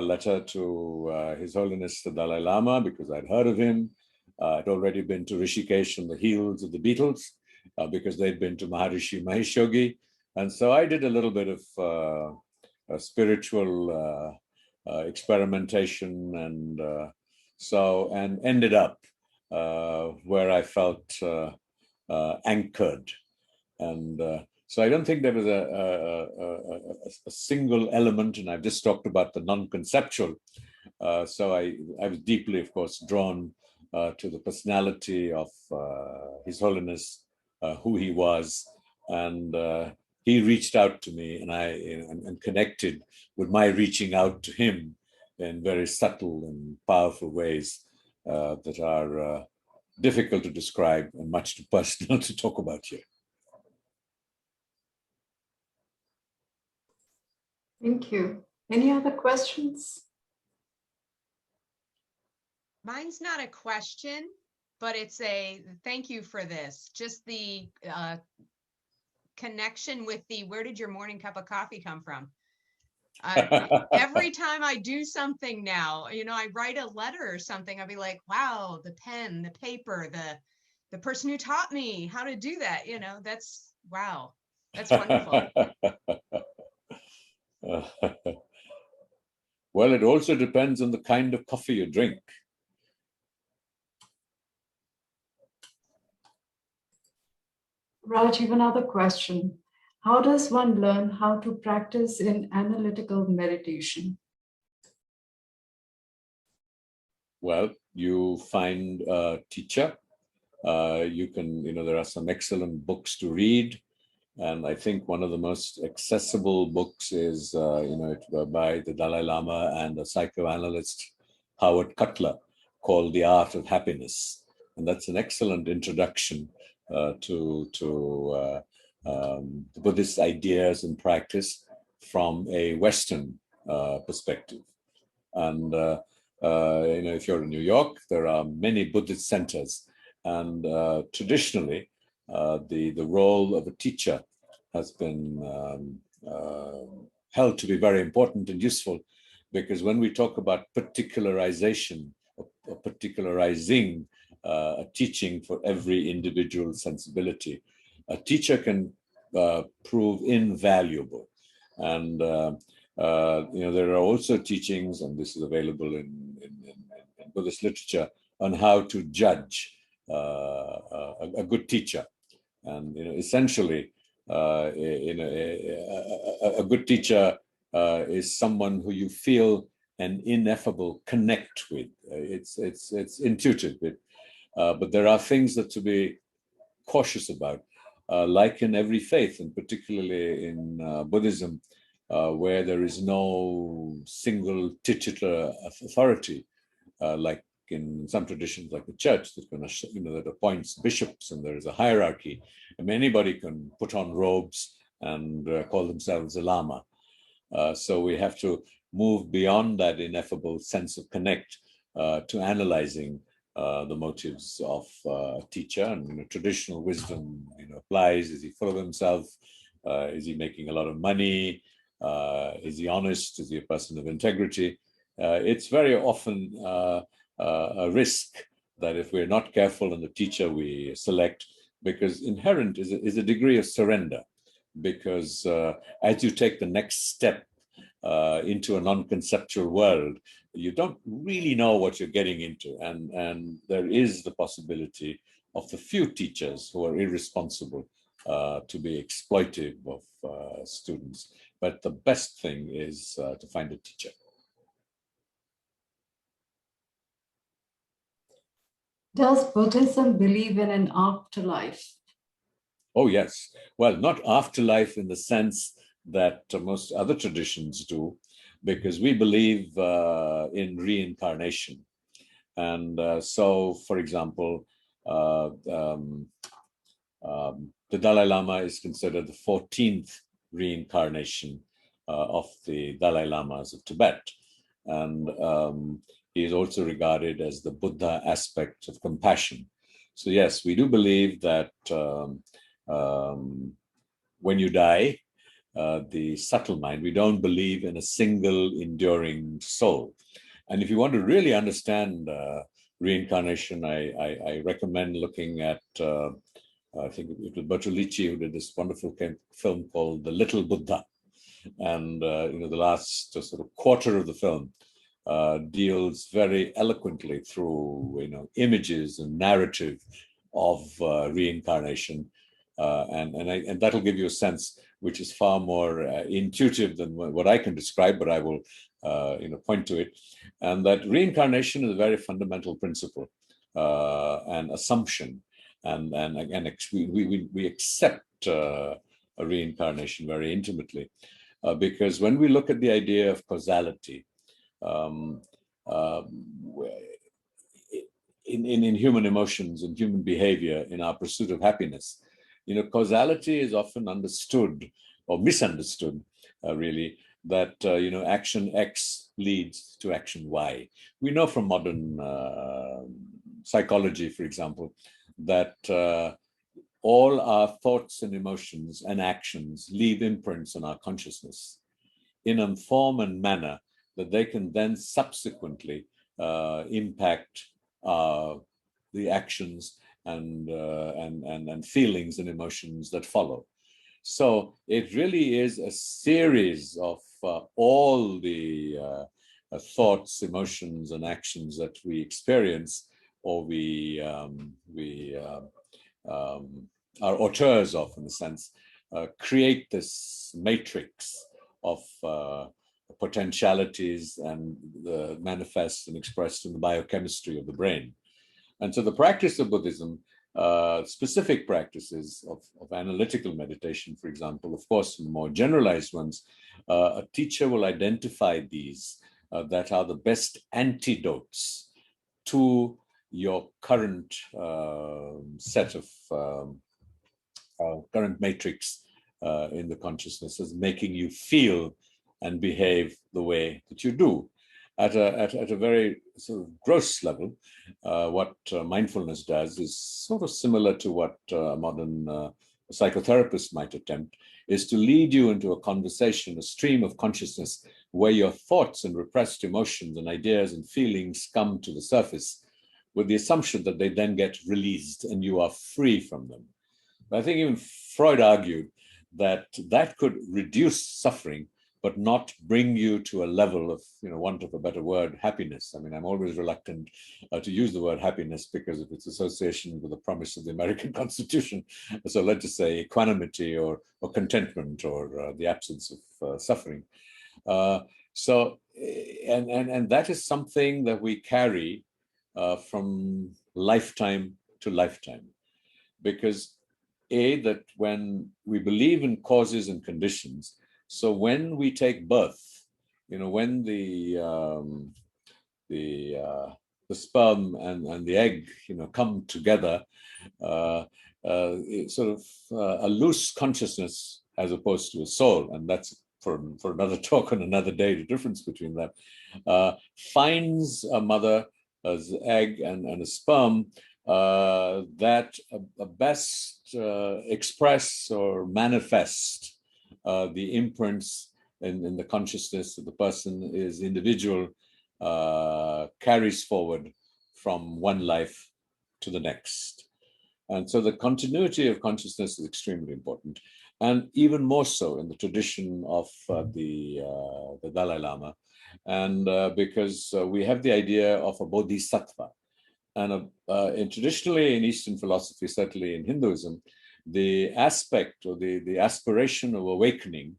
letter to His Holiness the Dalai Lama, because I'd heard of him. I'd already been to Rishikesh on the heels of the Beatles, because they'd been to Maharishi Mahesh Yogi. And so I did a little bit of spiritual experimentation, and ended up where I felt anchored. And so I don't think there was a single element, and I've just talked about the non-conceptual. So I was deeply, of course, drawn to the personality of His Holiness, who he was, and he reached out to me, and and connected with my reaching out to him in very subtle and powerful ways that are difficult to describe and much too personal to talk about here. Thank you. Any other questions? Mine's not a question, but it's a thank you for this. Just the connection with where did your morning cup of coffee come from? Every time I do something now, I write a letter or something, I'll be like, wow, the pen, the paper, the person who taught me how to do that, that's wow. That's wonderful. Well, it also depends on the kind of coffee you drink. Rajiv, another question. How does one learn how to practice in analytical meditation? Well, you find a teacher. You can, there are some excellent books to read. And I think one of the most accessible books is, by the Dalai Lama and a psychoanalyst, Howard Cutler, called The Art of Happiness. And that's an excellent introduction to the Buddhist ideas and practice from a Western perspective. And, if you're in New York, there are many Buddhist centers. And traditionally, the role of a teacher has been held to be very important and useful, because when we talk about particularization or particularizing a teaching for every individual sensibility, a teacher can prove invaluable. And there are also teachings, and this is available in Buddhist literature, on how to judge a good teacher. And essentially, a good teacher is someone who you feel an ineffable connect with. It's intuitive, but there are things that to be cautious about, like in every faith, and particularly in Buddhism, where there is no single titular authority, like in some traditions, like the church, that appoints bishops, and there is a hierarchy. And anybody can put on robes and call themselves a lama. So we have to move beyond that ineffable sense of connect to analyzing the motives of a teacher. And traditional wisdom applies. Is he full of himself? Is he making a lot of money? Is he honest? Is he a person of integrity? It's very often a risk that if we're not careful in the teacher we select, because inherent is a degree of surrender. Because as you take the next step into a non-conceptual world, you don't really know what you're getting into. And there is the possibility of the few teachers who are irresponsible to be exploitive of students. But the best thing is to find a teacher. Does Buddhism believe in an afterlife? Oh, yes. Well, not afterlife in the sense that most other traditions do, because we believe in reincarnation. And so, for example, the Dalai Lama is considered the 14th reincarnation of the Dalai Lamas of Tibet. And he is also regarded as the Buddha aspect of compassion. So yes, we do believe that when you die, the subtle mind, we don't believe in a single enduring soul. And if you want to really understand reincarnation, I recommend looking at, I think it was Bertolucci who did this wonderful film called The Little Buddha. And the last sort of quarter of the film deals very eloquently through images and narrative of reincarnation, and that'll give you a sense which is far more intuitive than what I can describe, but I will point to it. And that reincarnation is a very fundamental principle and assumption, and again we accept a reincarnation very intimately, because when we look at the idea of causality, in human emotions and human behavior, in our pursuit of happiness, causality is often understood or misunderstood, really, that action X leads to action Y. We know from modern psychology, for example, that all our thoughts and emotions and actions leave imprints on our consciousness. in a form and manner that they can then subsequently impact the actions and feelings and emotions that follow. So it really is a series of all the thoughts, emotions, and actions that we experience, or we are auteurs of, in a sense, create this matrix of potentialities and manifest and expressed in the biochemistry of the brain. And so the practice of Buddhism, specific practices of analytical meditation, for example, of course, more generalized ones, a teacher will identify these that are the best antidotes to your current set of current matrix in the consciousness, as making you feel and behave the way that you do. At a very sort of gross level, what mindfulness does is sort of similar to what a modern psychotherapist might attempt, is to lead you into a conversation, a stream of consciousness, where your thoughts and repressed emotions and ideas and feelings come to the surface, with the assumption that they then get released and you are free from them. But I think even Freud argued that that could reduce suffering, but not bring you to a level of, want of a better word, happiness. I mean, I'm always reluctant to use the word happiness because of its association with the promise of the American Constitution. So let's just say equanimity or contentment or the absence of suffering. So that is something that we carry from lifetime to lifetime, because that when we believe in causes and conditions, so when we take birth, when the sperm and the egg, come together, it's sort of a loose consciousness as opposed to a soul, and that's for another talk on another day, the difference between that, finds a mother as egg and a sperm that best express or manifest the imprints in the consciousness of the person is individual, carries forward from one life to the next. And so the continuity of consciousness is extremely important, and even more so in the tradition of the Dalai Lama, and because we have the idea of a bodhisattva. And traditionally in Eastern philosophy, certainly in Hinduism, the aspect or the aspiration of awakening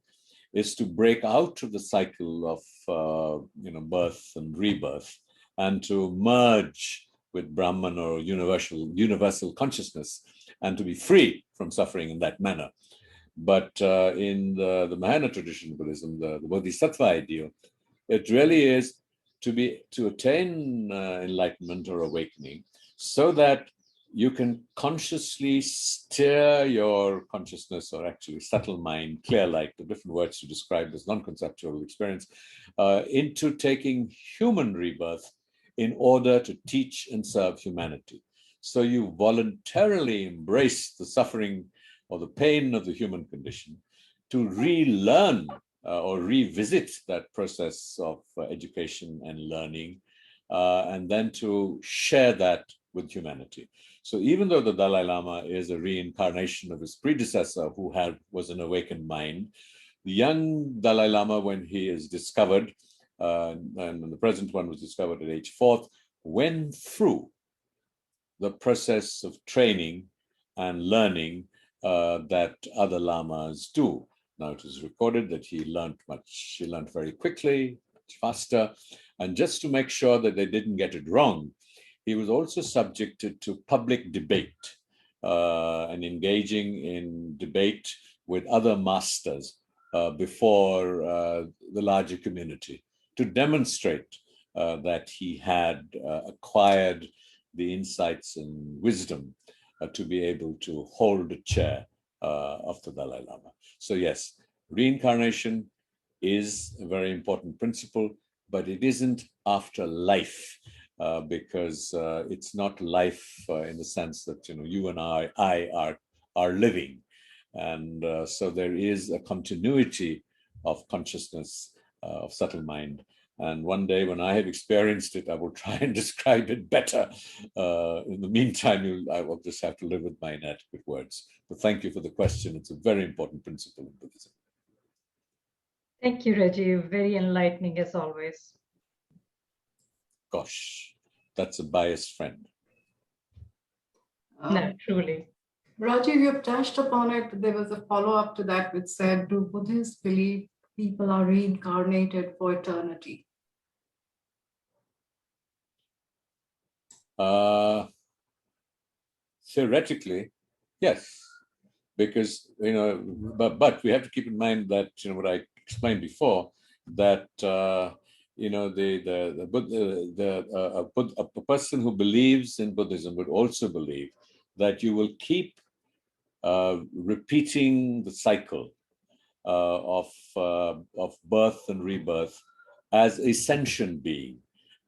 is to break out of the cycle of birth and rebirth, and to merge with Brahman or universal consciousness, and to be free from suffering in that manner. But in the Mahayana tradition of Buddhism, the bodhisattva ideal, it really is to attain enlightenment or awakening, so that you can consciously steer your consciousness, or actually subtle mind, clear light, the different words to describe this non-conceptual experience, into taking human rebirth in order to teach and serve humanity. So you voluntarily embrace the suffering or the pain of the human condition to relearn or revisit that process of education and learning, and then to share that with humanity. So even though the Dalai Lama is a reincarnation of his predecessor who was an awakened mind, the young Dalai Lama, when he is discovered, and the present one was discovered at age 4, went through the process of training and learning that other lamas do. Now, it is recorded that he learned very quickly, much faster, and just to make sure that they didn't get it wrong, he was also subjected to public debate and engaging in debate with other masters before the larger community, to demonstrate that he had acquired the insights and wisdom to be able to hold a chair of the Dalai Lama. So yes, reincarnation is a very important principle, but it isn't after life, because it's not life in the sense that you and I are living, and so there is a continuity of consciousness of subtle mind. And one day when I have experienced it, I will try and describe it better. In the meantime, I will just have to live with my inadequate words. But thank you for the question. It's a very important principle in Buddhism. Thank you, Rajiv. Very enlightening as always. Gosh, that's a biased friend. No, truly. Rajiv, you've touched upon it. There was a follow-up to that which said, do Buddhists believe people are reincarnated for eternity? Theoretically, yes, because but we have to keep in mind that what I explained before, that a person who believes in Buddhism would also believe that you will keep repeating the cycle of birth and rebirth as a sentient being.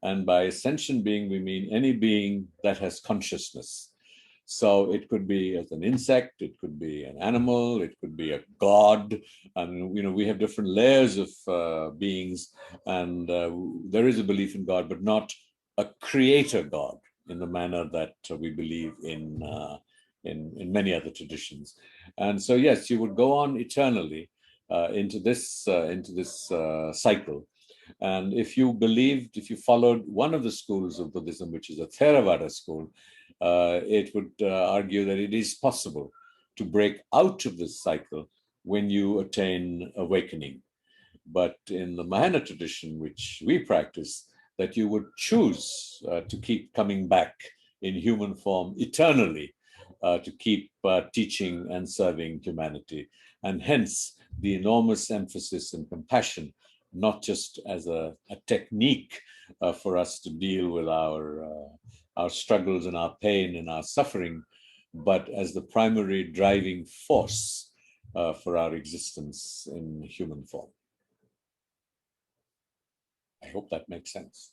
And by a sentient being, we mean any being that has consciousness. So it could be as an insect, it could be an animal, it could be a god. And, we have different layers of beings, and there is a belief in God, but not a creator God in the manner that we believe in many other traditions. And so, yes, you would go on eternally into this cycle. And if you followed one of the schools of Buddhism, which is a Theravada school, it would argue that it is possible to break out of this cycle when you attain awakening. But in the Mahayana tradition, which we practice, that you would choose to keep coming back in human form eternally, to keep teaching and serving humanity. And hence the enormous emphasis and compassion, not just as a technique for us to deal with our struggles and our pain and our suffering, but as the primary driving force for our existence in human form. I hope that makes sense.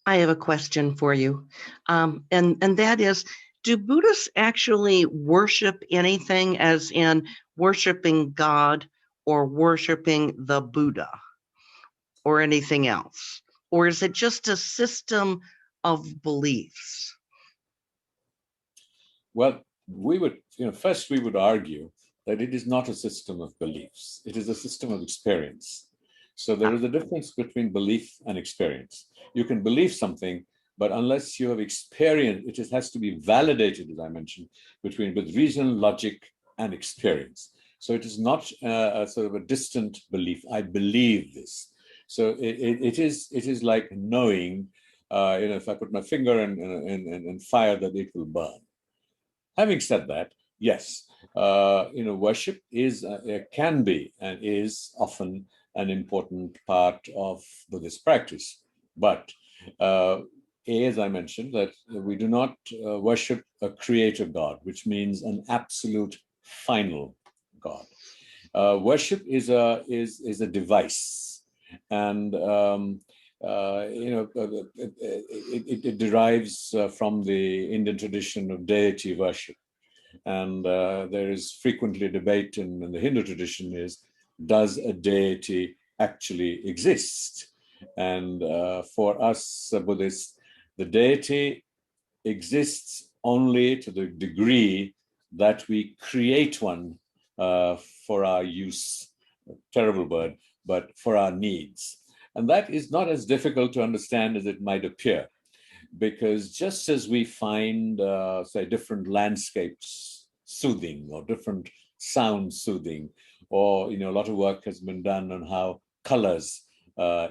I have a question for you, and that is, do Buddhists actually worship anything, as in worshiping God or worshiping the Buddha or anything else? Or is it just a system of beliefs? Well, we would argue that it is not a system of beliefs. It is a system of experience. So there is a difference between belief and experience. You can believe something, but unless you have experienced, it has to be validated, as I mentioned, with reason, logic, and experience. So it is not a sort of a distant belief. I believe this. So it is like knowing, if I put my finger in fire, that it will burn. Having said that, yes, worship can be and is often an important part of Buddhist practice. But as I mentioned, that we do not worship a creator God, which means an absolute final God. Worship is a device, and it derives from the Indian tradition of deity worship. And there is frequently debate in the Hindu tradition is, does a deity actually exist? And for us Buddhists, the deity exists only to the degree that we create one for our use, terrible word, but for our needs. And that is not as difficult to understand as it might appear, because just as we find, say, different landscapes soothing or different sounds soothing, or a lot of work has been done on how colors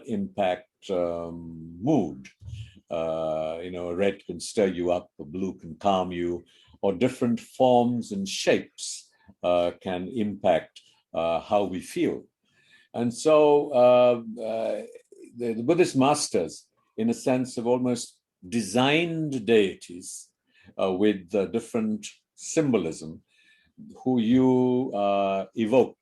impact mood. A red can stir you up, a blue can calm you, or different forms and shapes can impact how we feel. And so the Buddhist masters, in a sense, have almost designed deities with different symbolism, who you evoke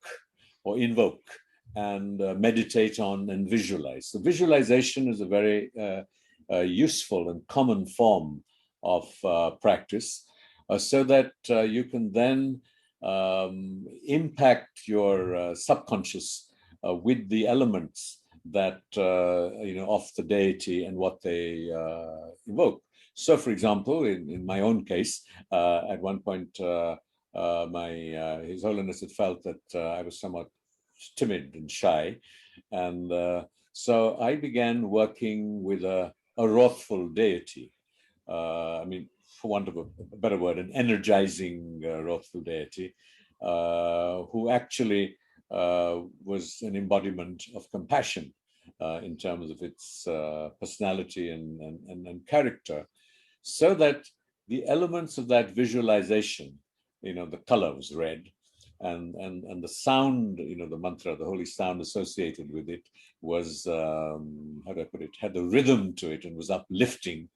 or invoke and meditate on and visualize. So visualization is a very useful and common form of practice, so that you can then impact your subconscious with the elements that of the deity and what they evoke. So, for example, in my own case, at one point, His Holiness had felt that I was somewhat timid and shy, and so I began working with a wrathful deity. For want of a better word, an energizing wrathful deity, who actually was an embodiment of compassion in terms of its personality and character, so that the elements of that visualization, the color was red, and the sound, the mantra, the holy sound associated with it was, how do I put it, had a rhythm to it and was uplifting,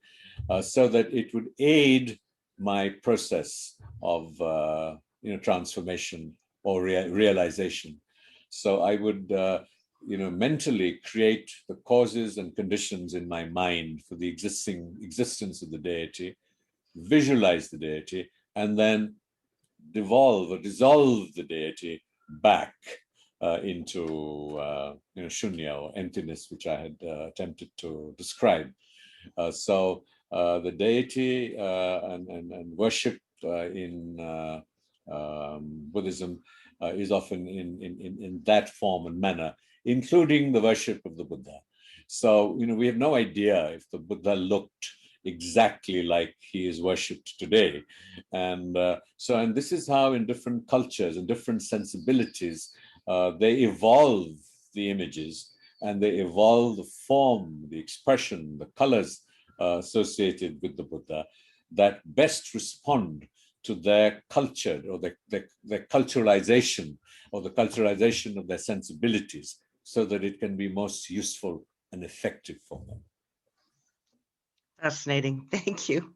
so that it would aid my process of transformation or realization. So I would mentally create the causes and conditions in my mind for the existence of the deity, visualize the deity, and then dissolve the deity back into shunya, or emptiness, which I had attempted to describe. So the deity and worship in Buddhism is often in that form and manner, including the worship of the Buddha. So, we have no idea if the Buddha looked exactly like he is worshipped today. And and this is how in different cultures and different sensibilities, they evolve the images and they evolve the form, the expression, the colors associated with the Buddha that best respond to their culture or their culturalization, or the culturalization of their sensibilities, so that it can be most useful and effective for them. Fascinating. Thank you.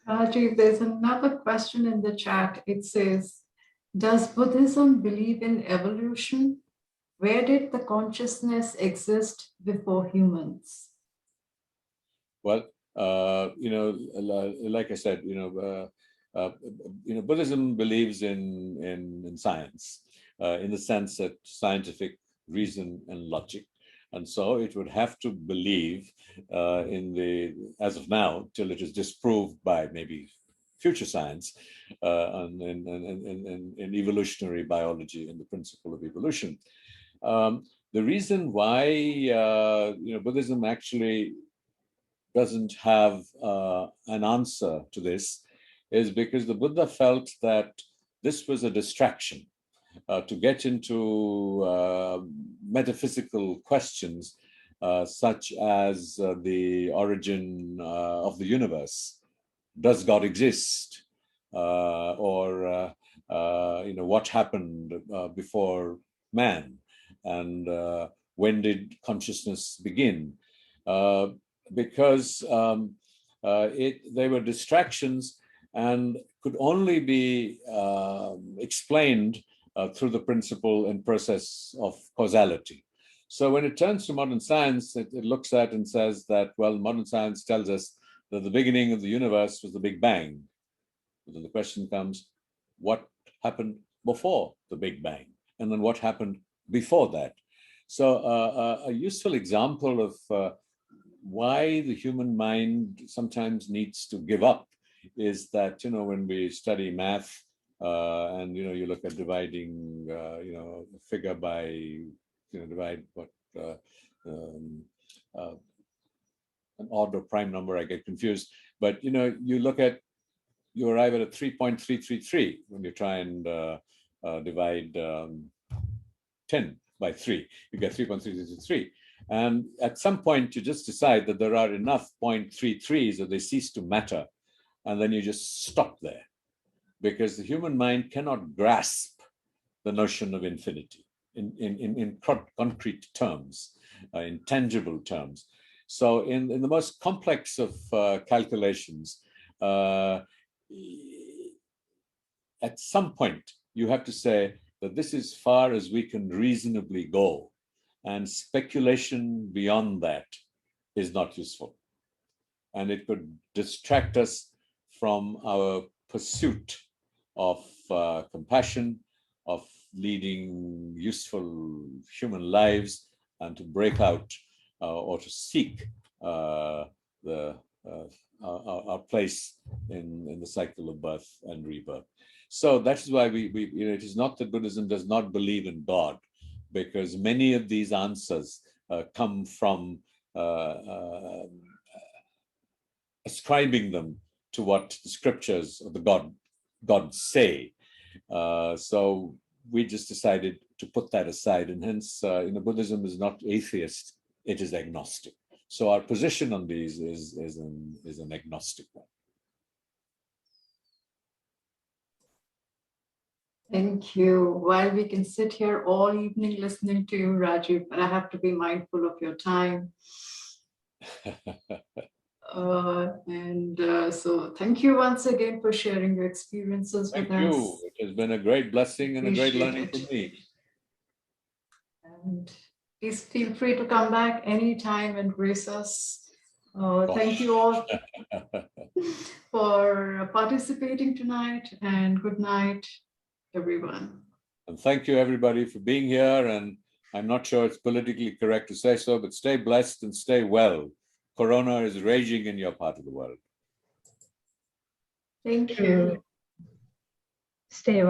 Rajiv, there's another question in the chat. It says, does Buddhism believe in evolution? Where did the consciousness exist before humans? Well, like I said, Buddhism believes in science, in the sense that scientific reason and logic. And so it would have to believe as of now, till it is disproved by maybe future science, in evolutionary biology and the principle of evolution. The reason why Buddhism actually doesn't have an answer to this is because the Buddha felt that this was a distraction to get into metaphysical questions such as the origin of the universe. Does God exist? Or what happened before man? And when did consciousness begin? Because they were distractions and could only be explained through the principle and process of causality. So when it turns to modern science, it looks at and says that, well, modern science tells us that the beginning of the universe was the Big Bang. But then the question comes, what happened before the Big Bang? And then what happened before that? So a useful example of why the human mind sometimes needs to give up is that, when we study math and, you look at dividing, a figure by, divide what, an odd or prime number, I get confused. But, you arrive at a 3.333 when you try and divide 10 by 3. You get 3.333. And at some point, you just decide that there are enough 0.33s that they cease to matter. And then you just stop there, because the human mind cannot grasp the notion of infinity in concrete terms, in tangible terms. So in the most complex of calculations, at some point, you have to say that this is far as we can reasonably go. And speculation beyond that is not useful. And it could distract us from our pursuit of compassion, of leading useful human lives, and to break out or to seek our place in the cycle of birth and rebirth. So that is why it is not that Buddhism does not believe in God, because many of these answers come from ascribing them to what the scriptures of the gods say. So we just decided to put that aside, and hence, Buddhism is not atheist; it is agnostic. So our position on these is an agnostic one. Thank you. While we can sit here all evening listening to you, Rajiv, but I have to be mindful of your time. So thank you once again for sharing your experiences with us. Thank you. It has been a great blessing and a great learning for me. And please feel free to come back anytime and grace us. Thank you all for participating tonight, and good night, everyone. And thank you, everybody, for being here. And I'm not sure it's politically correct to say so, but stay blessed and stay well. Corona is raging in your part of the world. Thank you. Stay well.